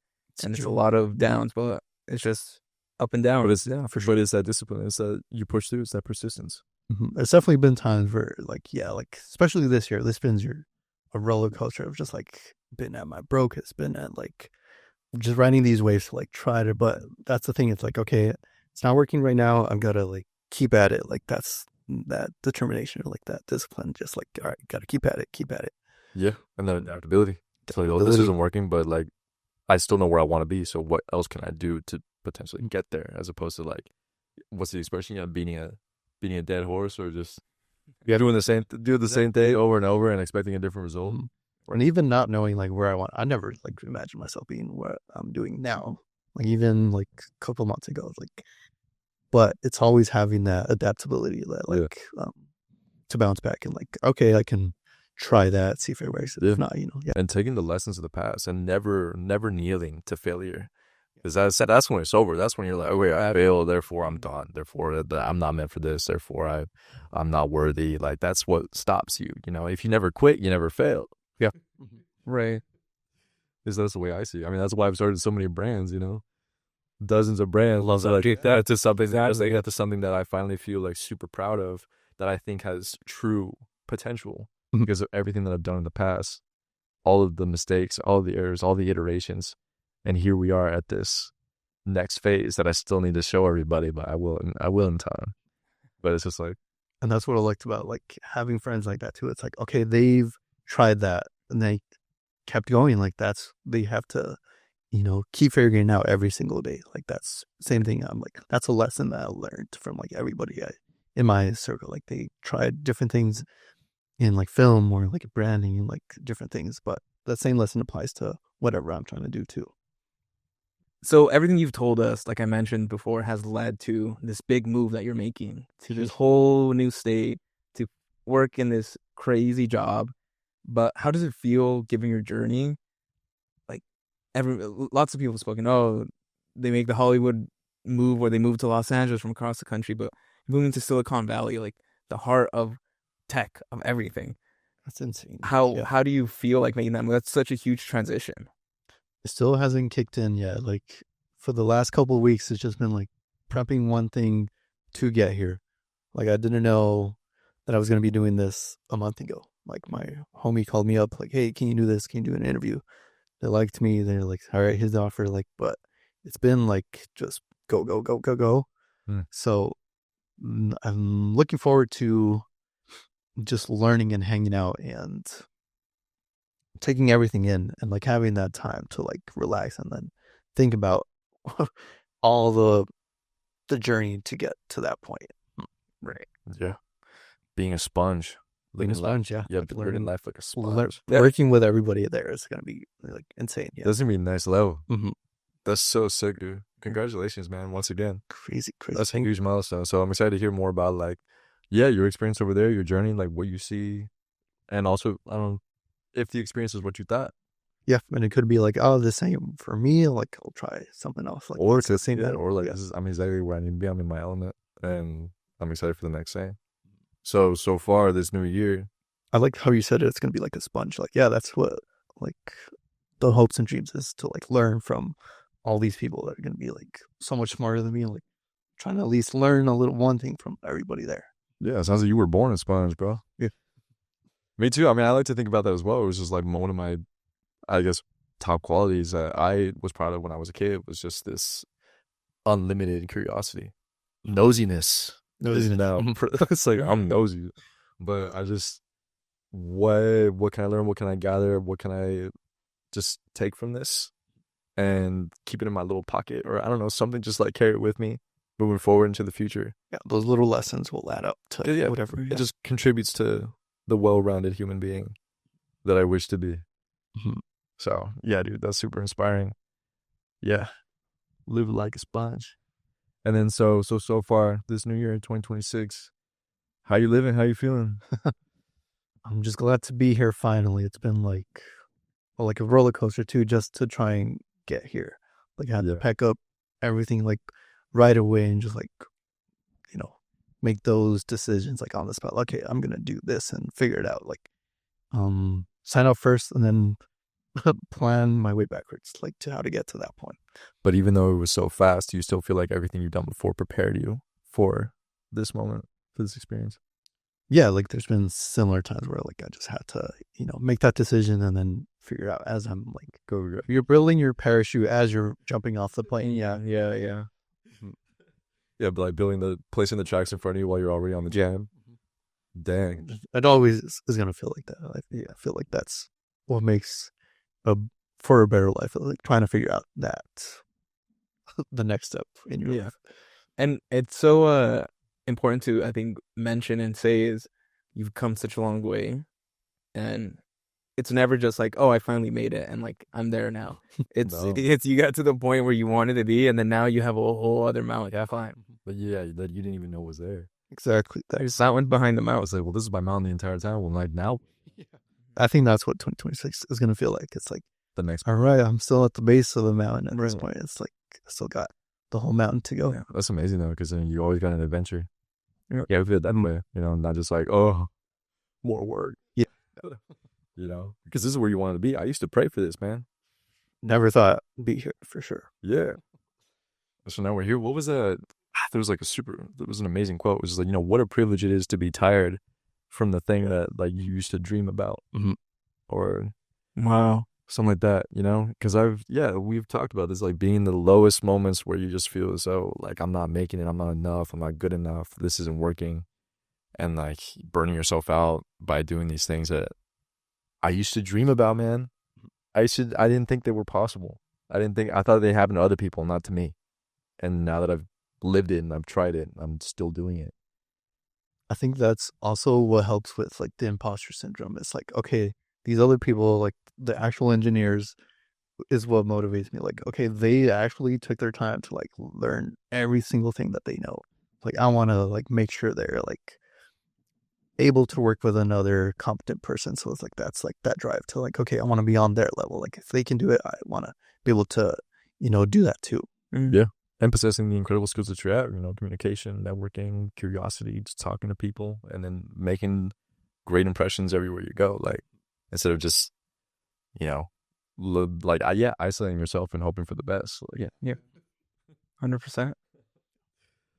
and it's a lot of downs, but it's just up and down. But it's for sure. But it's that discipline. It's that you push through. It's that persistence. Mm-hmm. It's definitely been times where like especially this year, this been a roller coaster of just like been at my brokest, been at like just riding these waves to like try to, but that's the thing. It's like, okay, it's not working right now. I've got to like keep at it. Like, that's that determination, or like that discipline. Just like, all right, got to keep at it. Yeah. And then adaptability. So this isn't working, but like, I still know where I want to be. So what else can I do to potentially get there? As opposed to like, what's the expression? Beating a dead horse, or just doing the same thing over and over and expecting a different result. Mm-hmm. And even not knowing like where I want, I never like imagined myself being where I'm doing now. Like even like a couple months ago, like, but it's always having that adaptability that like to bounce back and like, okay, I can try that, see if it works. If not, and taking the lessons of the past and never kneeling to failure. Because as I said, that's when it's over. That's when you're like, okay, I failed, therefore I'm done. Therefore I'm not meant for this. Therefore I'm not worthy. Like, that's what stops you. If you never quit, you never fail. Yeah. Right. That's the way I see it. I mean, that's why I've started so many brands, dozens of brands. Love that. That's just something that I finally feel like super proud of, that I think has true potential. because of everything that I've done in the past, all of the mistakes, all of the errors, all the iterations. And here we are at this next phase that I still need to show everybody, but I will in time. But it's just like, And that's what I liked about like having friends like that too. It's like, okay, they've tried that and they kept going. Like they have to, keep figuring out every single day. Like that's same thing. I'm like, that's a lesson that I learned from like everybody in my circle. Like they tried different things in like film or like branding and like different things, but that same lesson applies to whatever I'm trying to do too. So everything you've told us, like I mentioned before, has led to this big move that you're making to this whole new state, to work in this crazy job. But how does it feel given your journey? Like lots of people have spoken, oh, they make the Hollywood move or they move to Los Angeles from across the country, but moving to Silicon Valley, like the heart of tech, of everything. That's insane. How do you feel like making that move? That's such a huge transition. It still hasn't kicked in yet. Like for the last couple of weeks, it's just been like prepping one thing to get here. Like I didn't know that I was going to be doing this a month ago. Like my homie called me up like, hey, can you do this? Can you do an interview? They liked me. They're like, all right, here's the offer. Like, but it's been like just go, go, go, go, go. So I'm looking forward to just learning and hanging out and taking everything in and like having that time to like relax and then think about all the journey to get to that point. Right. yeah, being a sponge. Being a sponge, yeah. Yeah, Like learning life like a sponge. Working with everybody there is going to be like insane. Yeah. That's gonna be a nice level. Mm-hmm. That's so sick, dude. Congratulations, man. Once again. Crazy. That's a huge milestone. So I'm excited to hear more about like, your experience over there, your journey, like what you see. And also, I don't know if the experience is what you thought. Yeah. And it could be like, oh, this ain't for me. Like I'll try something else. Like, Or it's the same that. thing. Or like, I'm exactly where I need to be. I'm in my element. And I'm excited for the next thing. So far this new year. I like how you said it. It's going to be like a sponge. Like, yeah, that's what like the hopes and dreams is to like learn from all these people that are going to be like so much smarter than me. Like trying to at least learn a little one thing from everybody there. Yeah, it sounds like you were born a sponge, bro. Yeah. Me too. I mean, I like to think about that as well. It was just like one of my, I guess, top qualities that I was proud of when I was a kid was just this unlimited curiosity. Nosiness. Now, it's like I'm nosy. But I just, what can I learn? What can I gather? What can I just take from this and keep it in my little pocket? Or I don't know, something just like carry it with me moving forward into the future. Yeah, those little lessons will add up to whatever. It just contributes to the well-rounded human being that I wish to be. Mm-hmm. So, yeah, dude, that's super inspiring. Yeah. Live like a sponge. And then so far, this new year, 2026, how you living? How you feeling? I'm just glad to be here finally. It's been like a roller coaster too, just to try and get here. Like I had to pack up everything like right away and just like, make those decisions like on the spot. Okay, I'm going to do this and figure it out. Like, sign up first and then plan my way backwards, like to how to get to that point. But even though it was so fast, you still feel like everything you've done before prepared you for this moment, for this experience? Yeah, like there's been similar times where like I just had to, make that decision and then figure out as I'm like, you're building your parachute as you're jumping off the plane. Yeah. Yeah, but like placing the tracks in front of you while you're already on the jam. Dang. It always is going to feel like that. I feel like that's what makes for a better life, like trying to figure out that the next step in your life. And it's so important to, I think, mention and say is you've come such a long way, and it's never just like, oh, I finally made it and like I'm there now. It's you got to the point where you wanted to be, and then now you have a whole other mountain to climb. But yeah, that you didn't even know was there. Exactly. There's that one behind the mountain. It's like, well, this is my mountain the entire time. Well, like now, I think that's what 2026 is going to feel like. It's like the next. All right, I'm still at the base of the mountain at this point. It's like I still got the whole mountain to go. Yeah, that's amazing though, because then you always got an adventure. Yeah, we feel that way, not just like, oh, more work. Yeah. Because this is where you wanted to be. I used to pray for this, man. Never thought I'd be here for sure. Yeah. So now we're here. What was that? There was an amazing quote. It was just like, what a privilege it is to be tired from the thing that like you used to dream about, or Wow. something like that, you know? Because we've talked about this, like being in the lowest moments where you just feel as though like I'm not making it, I'm not enough, I'm not good enough, this isn't working, and like burning yourself out by doing these things that I used to dream about, man. I didn't think they were possible. I thought they happened to other people, not to me. And now that I've lived it and I've tried it, I'm still doing it. I think that's also what helps with like the imposter syndrome. It's like, okay, these other people, like the actual engineers, is what motivates me. Like, okay, they actually took their time to like learn every single thing that they know. Like, I want to like make sure they're like able to work with another competent person. So it's like that's like that drive to like, okay, I want to be on their level. Like, if they can do it, I want to be able to, do that too. Yeah. And possessing the incredible skills that you're at, communication, networking, curiosity, just talking to people, and then making great impressions everywhere you go. Like, instead of just, isolating yourself and hoping for the best. Like, Yeah. 100%.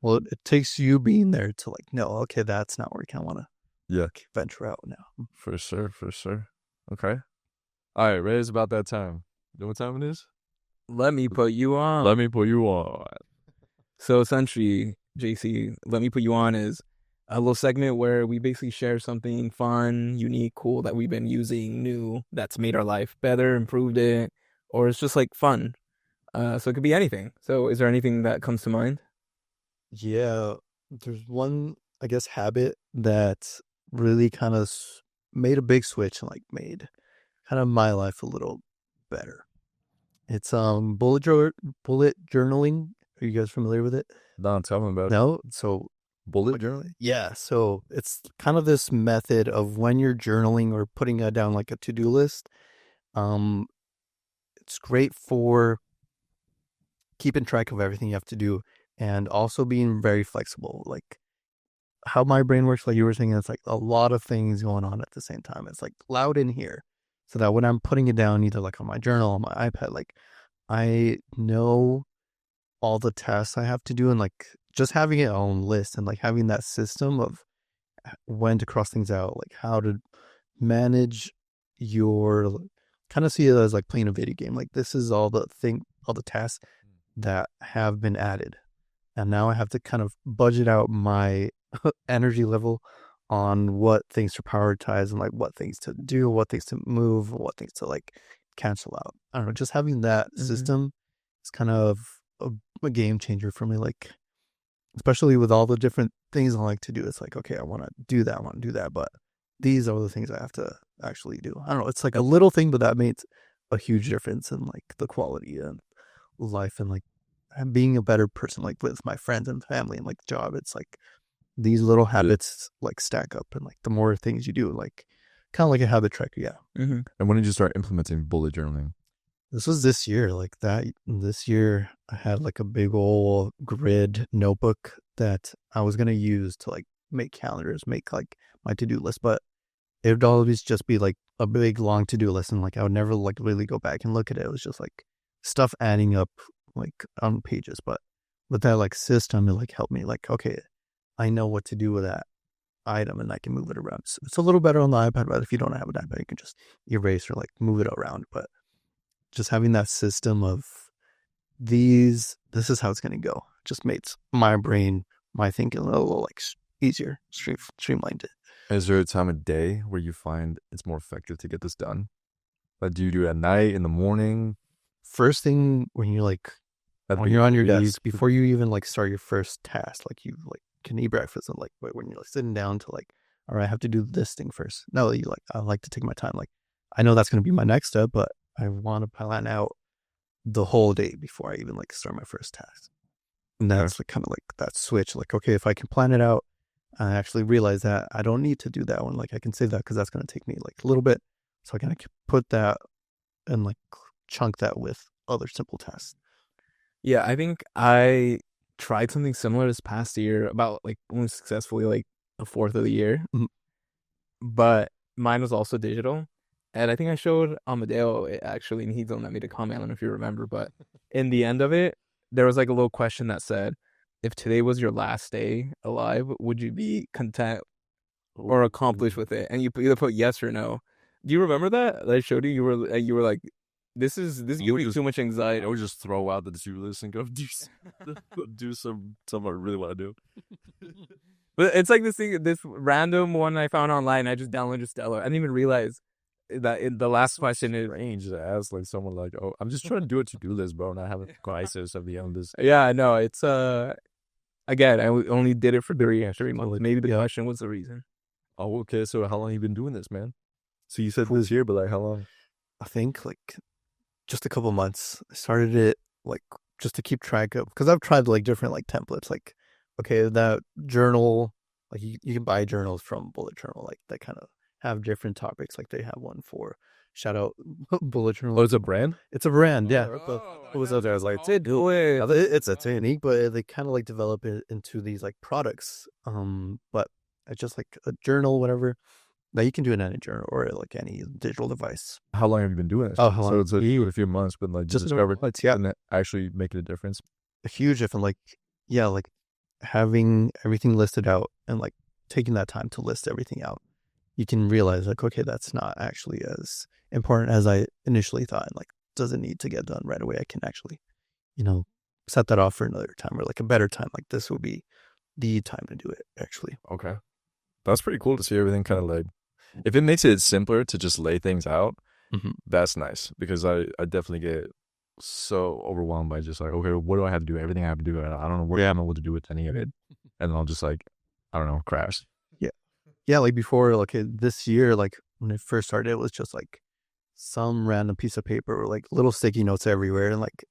Well, it takes you being there to like, no, okay, that's not where I kind of want to venture out now. For sure. Okay. All right, Ray, it's about that time. You know what time it is? Let me put you on. Let me put you on. So essentially, JC, Let Me Put You On is a little segment where we basically share something fun, unique, cool that we've been using, new, that's made our life better, improved it, or it's just like fun. So it could be anything. So is there anything that comes to mind? Yeah, there's one, I guess, habit that really kind of made a big switch and like made kind of my life a little better. It's bullet journaling. Are you guys familiar with it? Don, tell me about it. No? So Bullet journaling? yeah, so it's kind of this method of when you're journaling or putting it down like a to-do list. It's great for keeping track of everything you have to do and also being very flexible. Like how my brain works, like you were saying, it's like a lot of things going on at the same time. It's like loud in here, so that when I'm putting it down, either like on my journal, on my iPad, like I know all the tasks I have to do, and like just having it on list and like having that system of when to cross things out, like how to manage your, kind of see it as like playing a video game. Like this is all the tasks that have been added, and now I have to kind of budget out my energy level on what things to prioritize and like what things to do, what things to move, what things to like cancel out. I don't know, just having that system is kind of a game changer for me. Like, especially with all the different things I like to do, it's like, okay, I want to do that, but these are the things I have to actually do. I don't know, it's like a little thing, but that makes a huge difference in like the quality and life and like being a better person, like with my friends and family and like job. It's like these little habits like stack up, and like the more things you do, like kind of like a habit tracker. Yeah. And when did you start implementing bullet journaling? This was this year. Like that this year I had like a big old grid notebook that I was going to use to like make calendars, make like my to-do list, but it would always just be like a big long to-do list, and like I would never like really go back and look at it. It was just like stuff adding up like on pages. But with that like system, it like helped me like, okay, I know what to do with that item and I can move it around. So it's a little better on the iPad, but if you don't have an iPad, you can just erase or like move it around. But just having that system of this is how it's going to go, just makes my brain, my thinking a little like easier, streamlined it. Is there a time of day where you find it's more effective to get this done? Like, do you do it at night, in the morning? First thing when you're like, when you're on your desk, before you even like start your first task, like you like can eat breakfast and like when you're like sitting down to like, all right, I have to do this thing first. No, you like, I like to take my time. Like I know that's going to be my next step, but I want to plan out the whole day before I even like start my first task. And that's like kind of like that switch. Like, okay, if I can plan it out, I actually realize that I don't need to do that one. Like I can save that because that's going to take me like a little bit. So I kind of put that and like chunk that with other simple tasks. Yeah, I think I tried something similar this past year, about like almost successfully like a fourth of the year. But mine was also digital. And I think I showed Amadeo it actually, and he don't let me to comment. I don't know if you remember, but in the end of it, there was like a little question that said, if today was your last day alive, would you be content or accomplish with it, and you either put yes or no. Do you remember that? I showed you. You were like, this is too much anxiety. I would just throw out the to-do list and go do something I really want to do. But it's like this random one I found online. I just downloaded Stellar. I didn't even realize that the last question is strange to ask like someone like, oh, I'm just trying to do a to-do list, bro, not have a crisis of the illness. Yeah, I know. It's again, I only did it for 3 months. Maybe the question was the reason. Oh, okay. So how long have you been doing this, man? So you said this year, but like how long? I think like just a couple months. I started it like just to keep track of, because I've tried like different like templates. Like, okay, that journal, like you can buy journals from Bullet Journal, like that kind of have different topics. Like they have one for shout out Bullet Journal. Oh, it's a brand? It's a brand, yeah. What was out there? I was like, It's a technique, but they kind of like develop it into these like products. But it's just like a journal, whatever, that you can do in any journal or like any digital device. how long have you been doing this? Oh, how long? So it's a few months, but like Just discovered months, yeah. and it actually making a difference. A huge difference, like, yeah, like having everything listed out and like taking that time to list everything out, you can realize like, okay, that's not actually as important as I initially thought. And like, doesn't need to get done right away. I can actually, set that off for another time or like a better time. Like this will be the time to do it actually. Okay. That's pretty cool to see everything kind of like, if it makes it simpler to just lay things out, that's nice, because I definitely get so overwhelmed by just like, okay, what do I have to do? Everything I have to do. I don't know what I'm able to do with any of it. And I'll just like, I don't know, crash. Yeah. Like before, like this year, like when it first started, it was just like some random piece of paper or like little sticky notes everywhere. And like,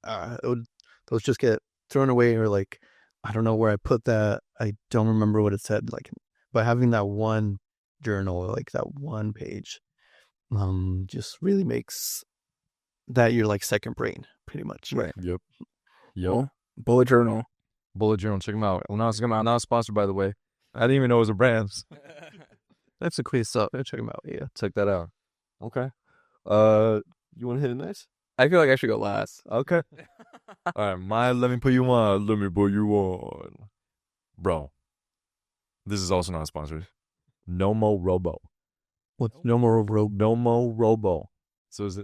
those just get thrown away, or like, I don't know where I put that. I don't remember what it said. Like, but having that one journal, like that one page, just really makes that your like second brain, pretty much. Right. Yep. Well, Bullet Journal. Bullet Journal, check them out. Well, not sponsored, by the way. I didn't even know it was a brand. That's a quiz stuff. Check them out. Yeah. Check that out. Okay. You want to hit it next? I feel like I should go last. Okay. All right, let me put you on. Let me put you on. Bro, this is also not sponsored. Nomorobo. What's Nomorobo? Nomorobo. So it's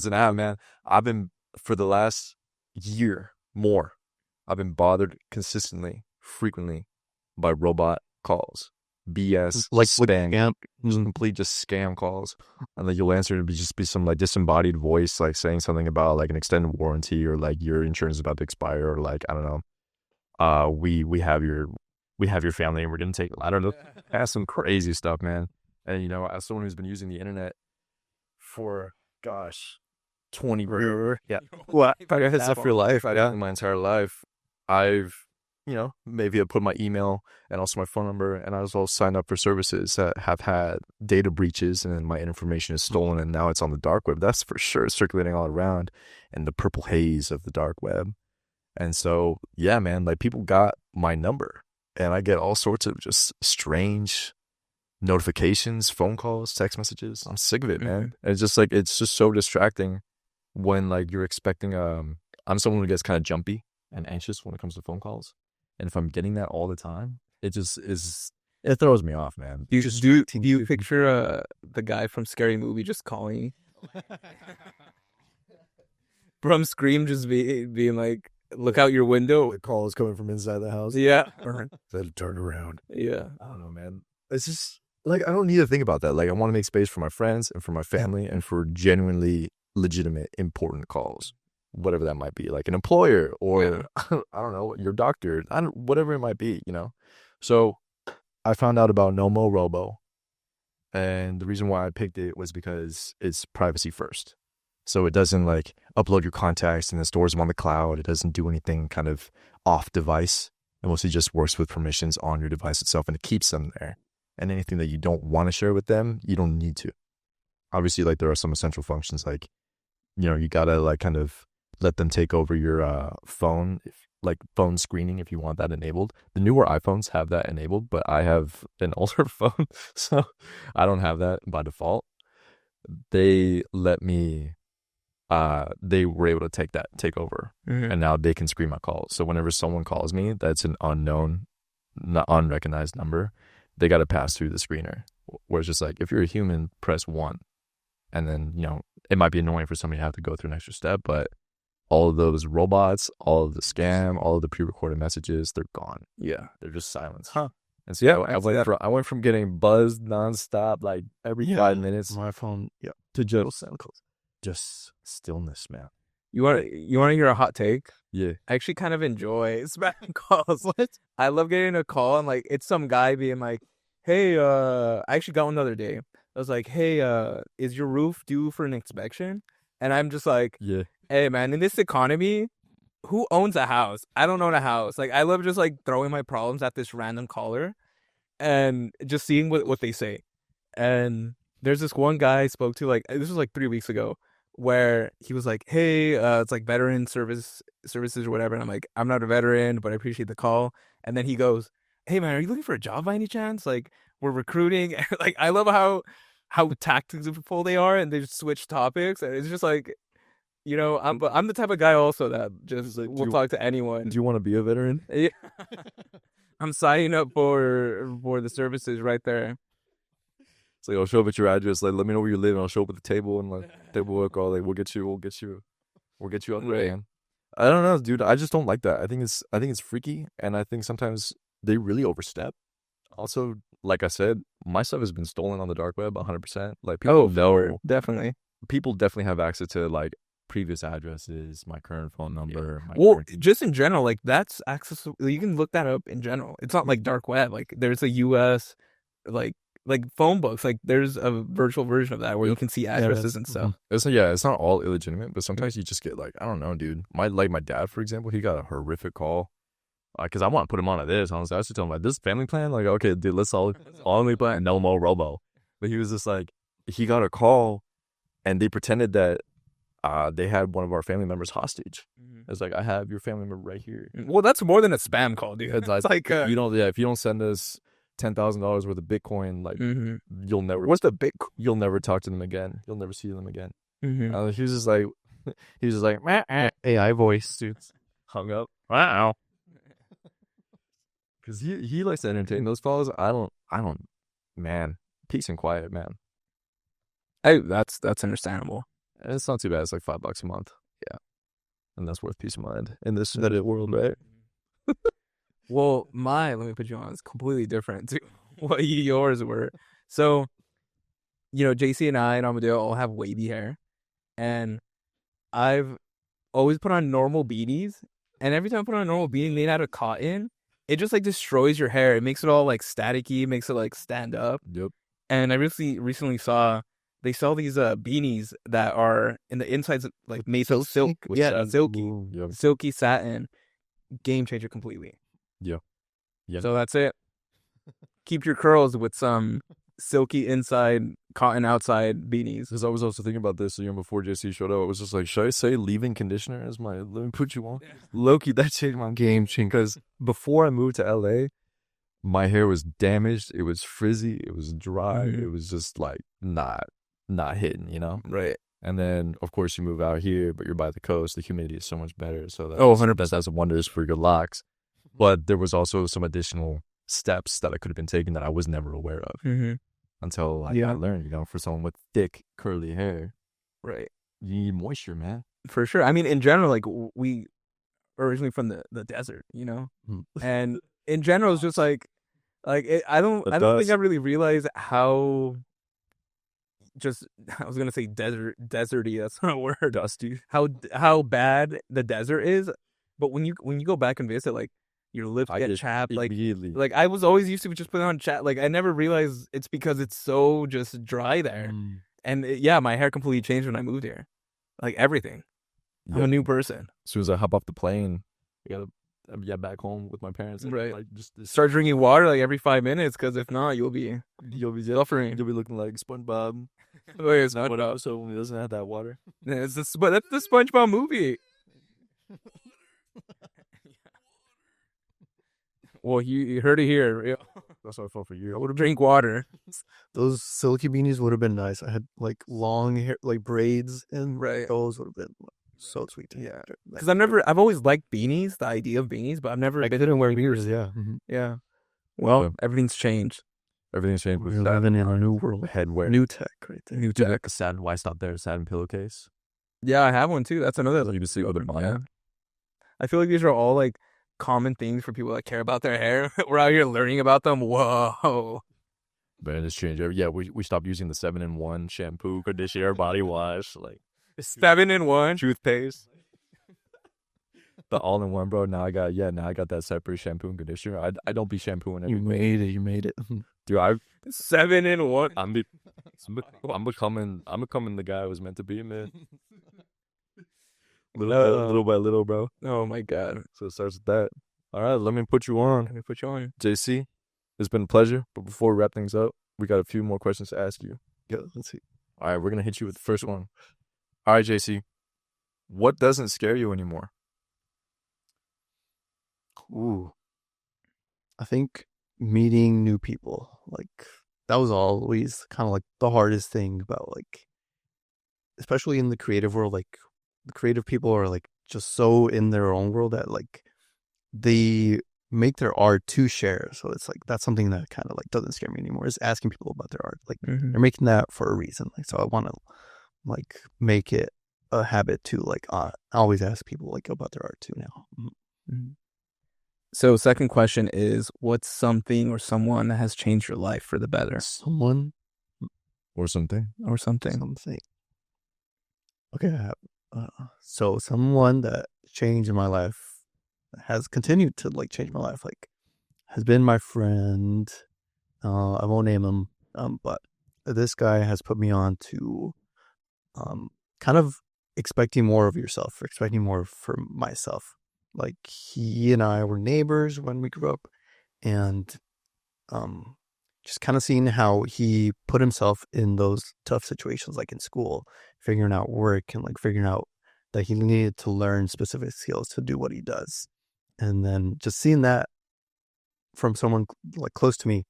an app, man. I've been, for the last year more, I've been bothered consistently, frequently by robot calls. BS, like spam, complete just scam calls, and like you'll answer and just be some like disembodied voice, like saying something about like an extended warranty, or like your insurance is about to expire, or like I don't know, we have your family and we're gonna take, I don't know, that's some crazy stuff, man. And as someone who's been using the internet for 20 years, What? Stuff for your life, my entire life, I've maybe I put my email and also my phone number, and I was all signed up for services that have had data breaches, and then my information is stolen, and now it's on the dark web. That's for sure circulating all around in the purple haze of the dark web. And so, yeah, man, like people got my number, and I get all sorts of just strange notifications, phone calls, text messages. I'm sick of it, man. And it's just so distracting when like you're expecting, I'm someone who gets kind of jumpy and anxious when it comes to phone calls. And if I'm getting that all the time, it throws me off, man. Do you picture the guy from Scary Movie just calling from Scream, just being like, look out your window. The call is coming from inside the house. Yeah. Then turn around. Yeah. I don't know, man. It's just like, I don't need to think about that. Like, I want to make space for my friends and for my family and for genuinely legitimate, important calls. Whatever that might be, like an employer or I don't know, your doctor, whatever it might be, So I found out about Nomorobo, and the reason why I picked it was because it's privacy first. So it doesn't like upload your contacts and it stores them on the cloud. It doesn't do anything kind of off device. It mostly just works with permissions on your device itself, and it keeps them there. And anything that you don't want to share with them, you don't need to. Obviously, like there are some essential functions, like you gotta like kind of let them take over your phone, like phone screening, if you want that enabled. The newer iPhones have that enabled, but I have an older phone, so I don't have that by default. They let me, they were able to take over, and now they can screen my calls. So whenever someone calls me, that's an unknown, not unrecognized number, they got to pass through the screener. Where it's just like, if you're a human, press 1. And then, it might be annoying for somebody to have to go through an extra step, but all of those robots, all of the scam, all of the pre-recorded messages, they're gone. Yeah. They're just silenced. Huh. And so, yeah, I went from getting buzzed nonstop, like every 5 minutes, My phone, to just stillness, man. You want to hear a hot take? Yeah. I actually kind of enjoy spam calls. What? I love getting a call and like it's some guy being like, "Hey, I actually got one the other day. I was like, "Hey, is your roof due for an inspection?" And I'm just like, Yeah. "Hey, man, in this economy, who owns a house? I don't own a house. Like, I love just like throwing my problems at this random caller and just seeing what they say." And there's this one guy I spoke to, like, this was like 3 weeks ago, where he was like, "Hey, it's like veteran services or whatever." And I'm like, "I'm not a veteran, but I appreciate the call." And then he goes, "Hey, man, are you looking for a job by any chance? Like, we're recruiting." Like, I love how tactical they are, and they just switch topics, and it's just like, I'm the type of guy also that just like, will talk to anyone. Do you want to be a veteran? Yeah. I'm signing up for the services right there. It's like, I'll show up at your address. Like, let me know where you live, and I'll show up at the table, and like, table work. All like, we'll get you out there, man. I don't know, dude. I just don't like that. I think it's freaky, and I think sometimes they really overstep. Also, like I said, my stuff has been stolen on the dark web 100%. Like, Definitely. People definitely have access to like previous addresses, my current phone number. Just in general, like that's accessible. You can look that up in general. It's not like dark web. Like there's a U.S. like phone books. Like there's a virtual version of that where you can see addresses and stuff. It's not all illegitimate, but sometimes you just get like, I don't know, dude. My dad, for example, he got a horrific call. Because I want to put him on to this, honestly. I was just telling him, like, this family plan? Like, okay, dude, let's all family plan. Nomorobo. But he was just like, he got a call, and they pretended that they had one of our family members hostage. It's like, I have your family member right here. Well, that's more than a spam call, dude. It's like, if you don't send us $10,000 worth of Bitcoin, like, you'll never. What's the Bitcoin? You'll never talk to them again. You'll never see them again. Mm-hmm. He was just like, AI voice, dude. Hung up. Wow. Because he likes to entertain those calls. I don't, man. Peace and quiet, man. That's understandable. And it's not too bad. It's like $5 a month. Yeah. And that's worth peace of mind in this Reddit world, right? Well, let me put you on, it's completely different to what yours were. So, JC and I and Amadeo all have wavy hair. And I've always put on normal beanies. And every time I put on a normal beanie made out of cotton, it just like destroys your hair. It makes it all like staticky, makes it like stand up. Yep. And I recently saw they sell these beanies that are in the insides like made of silk. Yeah, silky satin. Game changer completely. Yeah. So that's it. Keep your curls with some silky inside, cotton outside beanies. Because I was also thinking about this before JC showed up. I was just like, should I say leave-in conditioner as my let me put you on? Yeah. Loki, that changed my game, because before I moved to LA, my hair was damaged. It was frizzy. It was dry. It was just like not hitting, Right. And then, of course, you move out here, but you're by the coast. The humidity is so much better. So 100%. That does wonders for your locks. But there was also some additional steps that I could have been taking that I was never aware of until I learned, for someone with thick, curly hair, right? You need moisture, man. For sure. I mean, in general, like we originally from the desert, and in general, it's just like I don't think I really realized how. I was gonna say deserty. That's not a word. Dusty. How bad the desert is, but when you go back and visit, like your lips get chapped. Like I was always used to just put on chat. Like I never realized it's because it's so just dry there. And my hair completely changed when I moved here. Like everything. Yep. I'm a new person. As soon as I hop off the plane, I gotta get back home with my parents. And, right. Just start drinking water like every 5 minutes, because if not, you'll be suffering. You'll be looking like SpongeBob. Oh, yeah, it's not SpongeBob. So when he doesn't have that water. Yeah, that's the SpongeBob movie. Well, you heard it here. That's what I felt for you. I would have drink water. Those silky beanies would have been nice. I had like long hair, like braids, and those would have been so sweet. Yeah, because I've always liked beanies, the idea of beanies, but I've never. Like I didn't wear beanies. Yeah. Well, everything's changed. Everything's changed with We're satin living in a new world. headwear. New tech right there. New Dude, tech. a satin. Why stop there? Satin pillowcase. Yeah, I have one too. That's another. You can see other Yeah. mine. I feel like these are all like common things for people that care about their hair. We're out here learning about them. Whoa. Man, it's changed. Yeah, we stopped using the 7-in-1 shampoo, conditioner, body wash, like 7-in-1. toothpaste. The all-in-one, bro. Now I got that separate shampoo and conditioner. I don't be shampooing You everything. made it. You made it. Dude, 7-in-1. I'm becoming the guy I was meant to be, man. Little by little, bro. Oh my God. So it starts with that. All right, let me put you on. Let me put you on. JC, it's been a pleasure. But before we wrap things up, we got a few more questions to ask you. Yeah, let's see. All right, we're going to hit you with the first one. All right, JC, what doesn't scare you anymore? Ooh. I think meeting new people, like that was always kind of like the hardest thing about like, especially in the creative world, like the creative people are like just so in their own world that like they make their art to share. So it's like, that's something that kind of like doesn't scare me anymore, is asking people about their art. Like they're making that for a reason. Like, so I want to like make it a habit to like always ask people like about their art too now. Mm-hmm. So second question is, what's something or someone that has changed your life for the better? Someone Or something. Or something. something. Okay, so someone that changed my life, has continued to like change my life, like has been my friend. I won't name him, but this guy has put me on to kind of expecting more of yourself, expecting more from myself. Like he and I were neighbors when we grew up, and just kind of seeing how he put himself in those tough situations, like in school, figuring out work and like figuring out that he needed to learn specific skills to do what he does. And then just seeing that from someone like close to me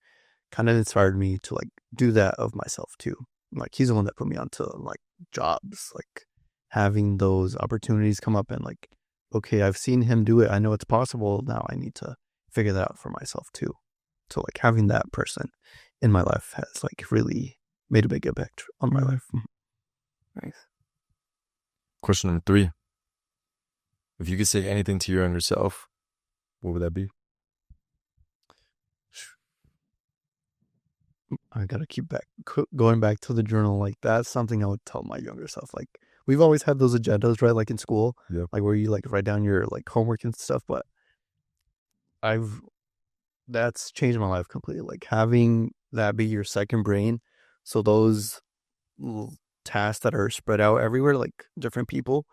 kind of inspired me to like do that of myself too. Like he's the one that put me onto like jobs, like having those opportunities come up and like, okay, I've seen him do it. I know it's possible. Now I need to figure that out for myself too. So like having that person in my life has like really made a big impact on my life. Nice. Question number 3. If you could say anything to your younger self, what would that be? I gotta keep going back to the journal. Like that's something I would tell my younger self. Like we've always had those agendas, right? Like in school, like where you like write down your like homework and stuff. But that's changed my life completely. Like having that be your second brain. So those tasks that are spread out everywhere, like different people,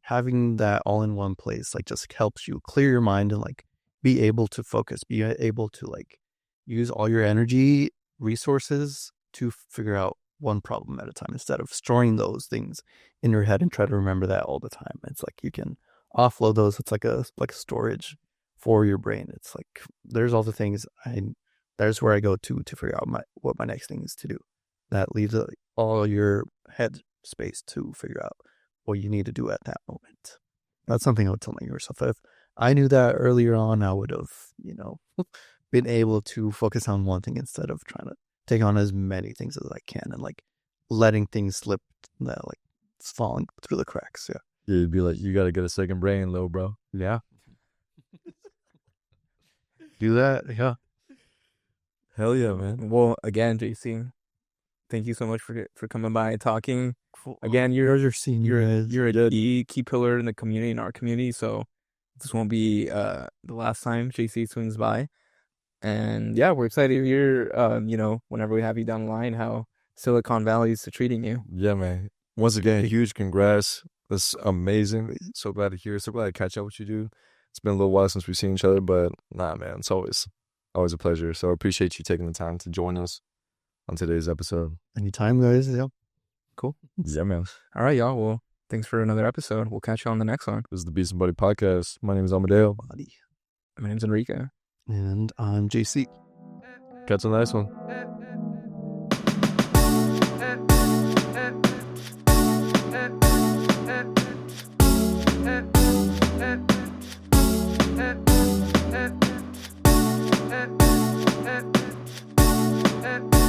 having that all in one place, like just helps you clear your mind and like be able to focus, be able to like use all your energy resources to figure out one problem at a time instead of storing those things in your head and try to remember that all the time. It's like you can offload those. It's like a storage for your brain. It's like there's all the things there's where I go to figure out what my next thing is to do. That leaves all your head space to figure out what you need to do at that moment. That's something I would tell myself. If I knew that earlier on, I would have, been able to focus on one thing instead of trying to take on as many things as I can and like letting things slip that like it's falling through the cracks. Yeah. You'd be like, you got to get a second brain, little bro. Yeah. Do that. Yeah. Hell yeah, man. Well, again, JC, thank you so much for coming by and talking. Again, you're a key pillar in the community, in our community. So this won't be the last time JC swings by. And yeah, we're excited to hear, whenever we have you down the line, how Silicon Valley is treating you. Yeah, man. Once again, huge congrats. That's amazing. So glad to hear. So glad to catch up with you, dude. It's been a little while since we've seen each other, but nah, man, it's always a pleasure. So I appreciate you taking the time to join us on today's episode. Anytime, guys. Yeah. Cool. Yeah, man. All right, y'all. Well, thanks for another episode. We'll catch you on the next one. This is the Beast and Buddy podcast. My name is Amadeo. My name's Enrique. And I'm JC. Catch you on the next one. it.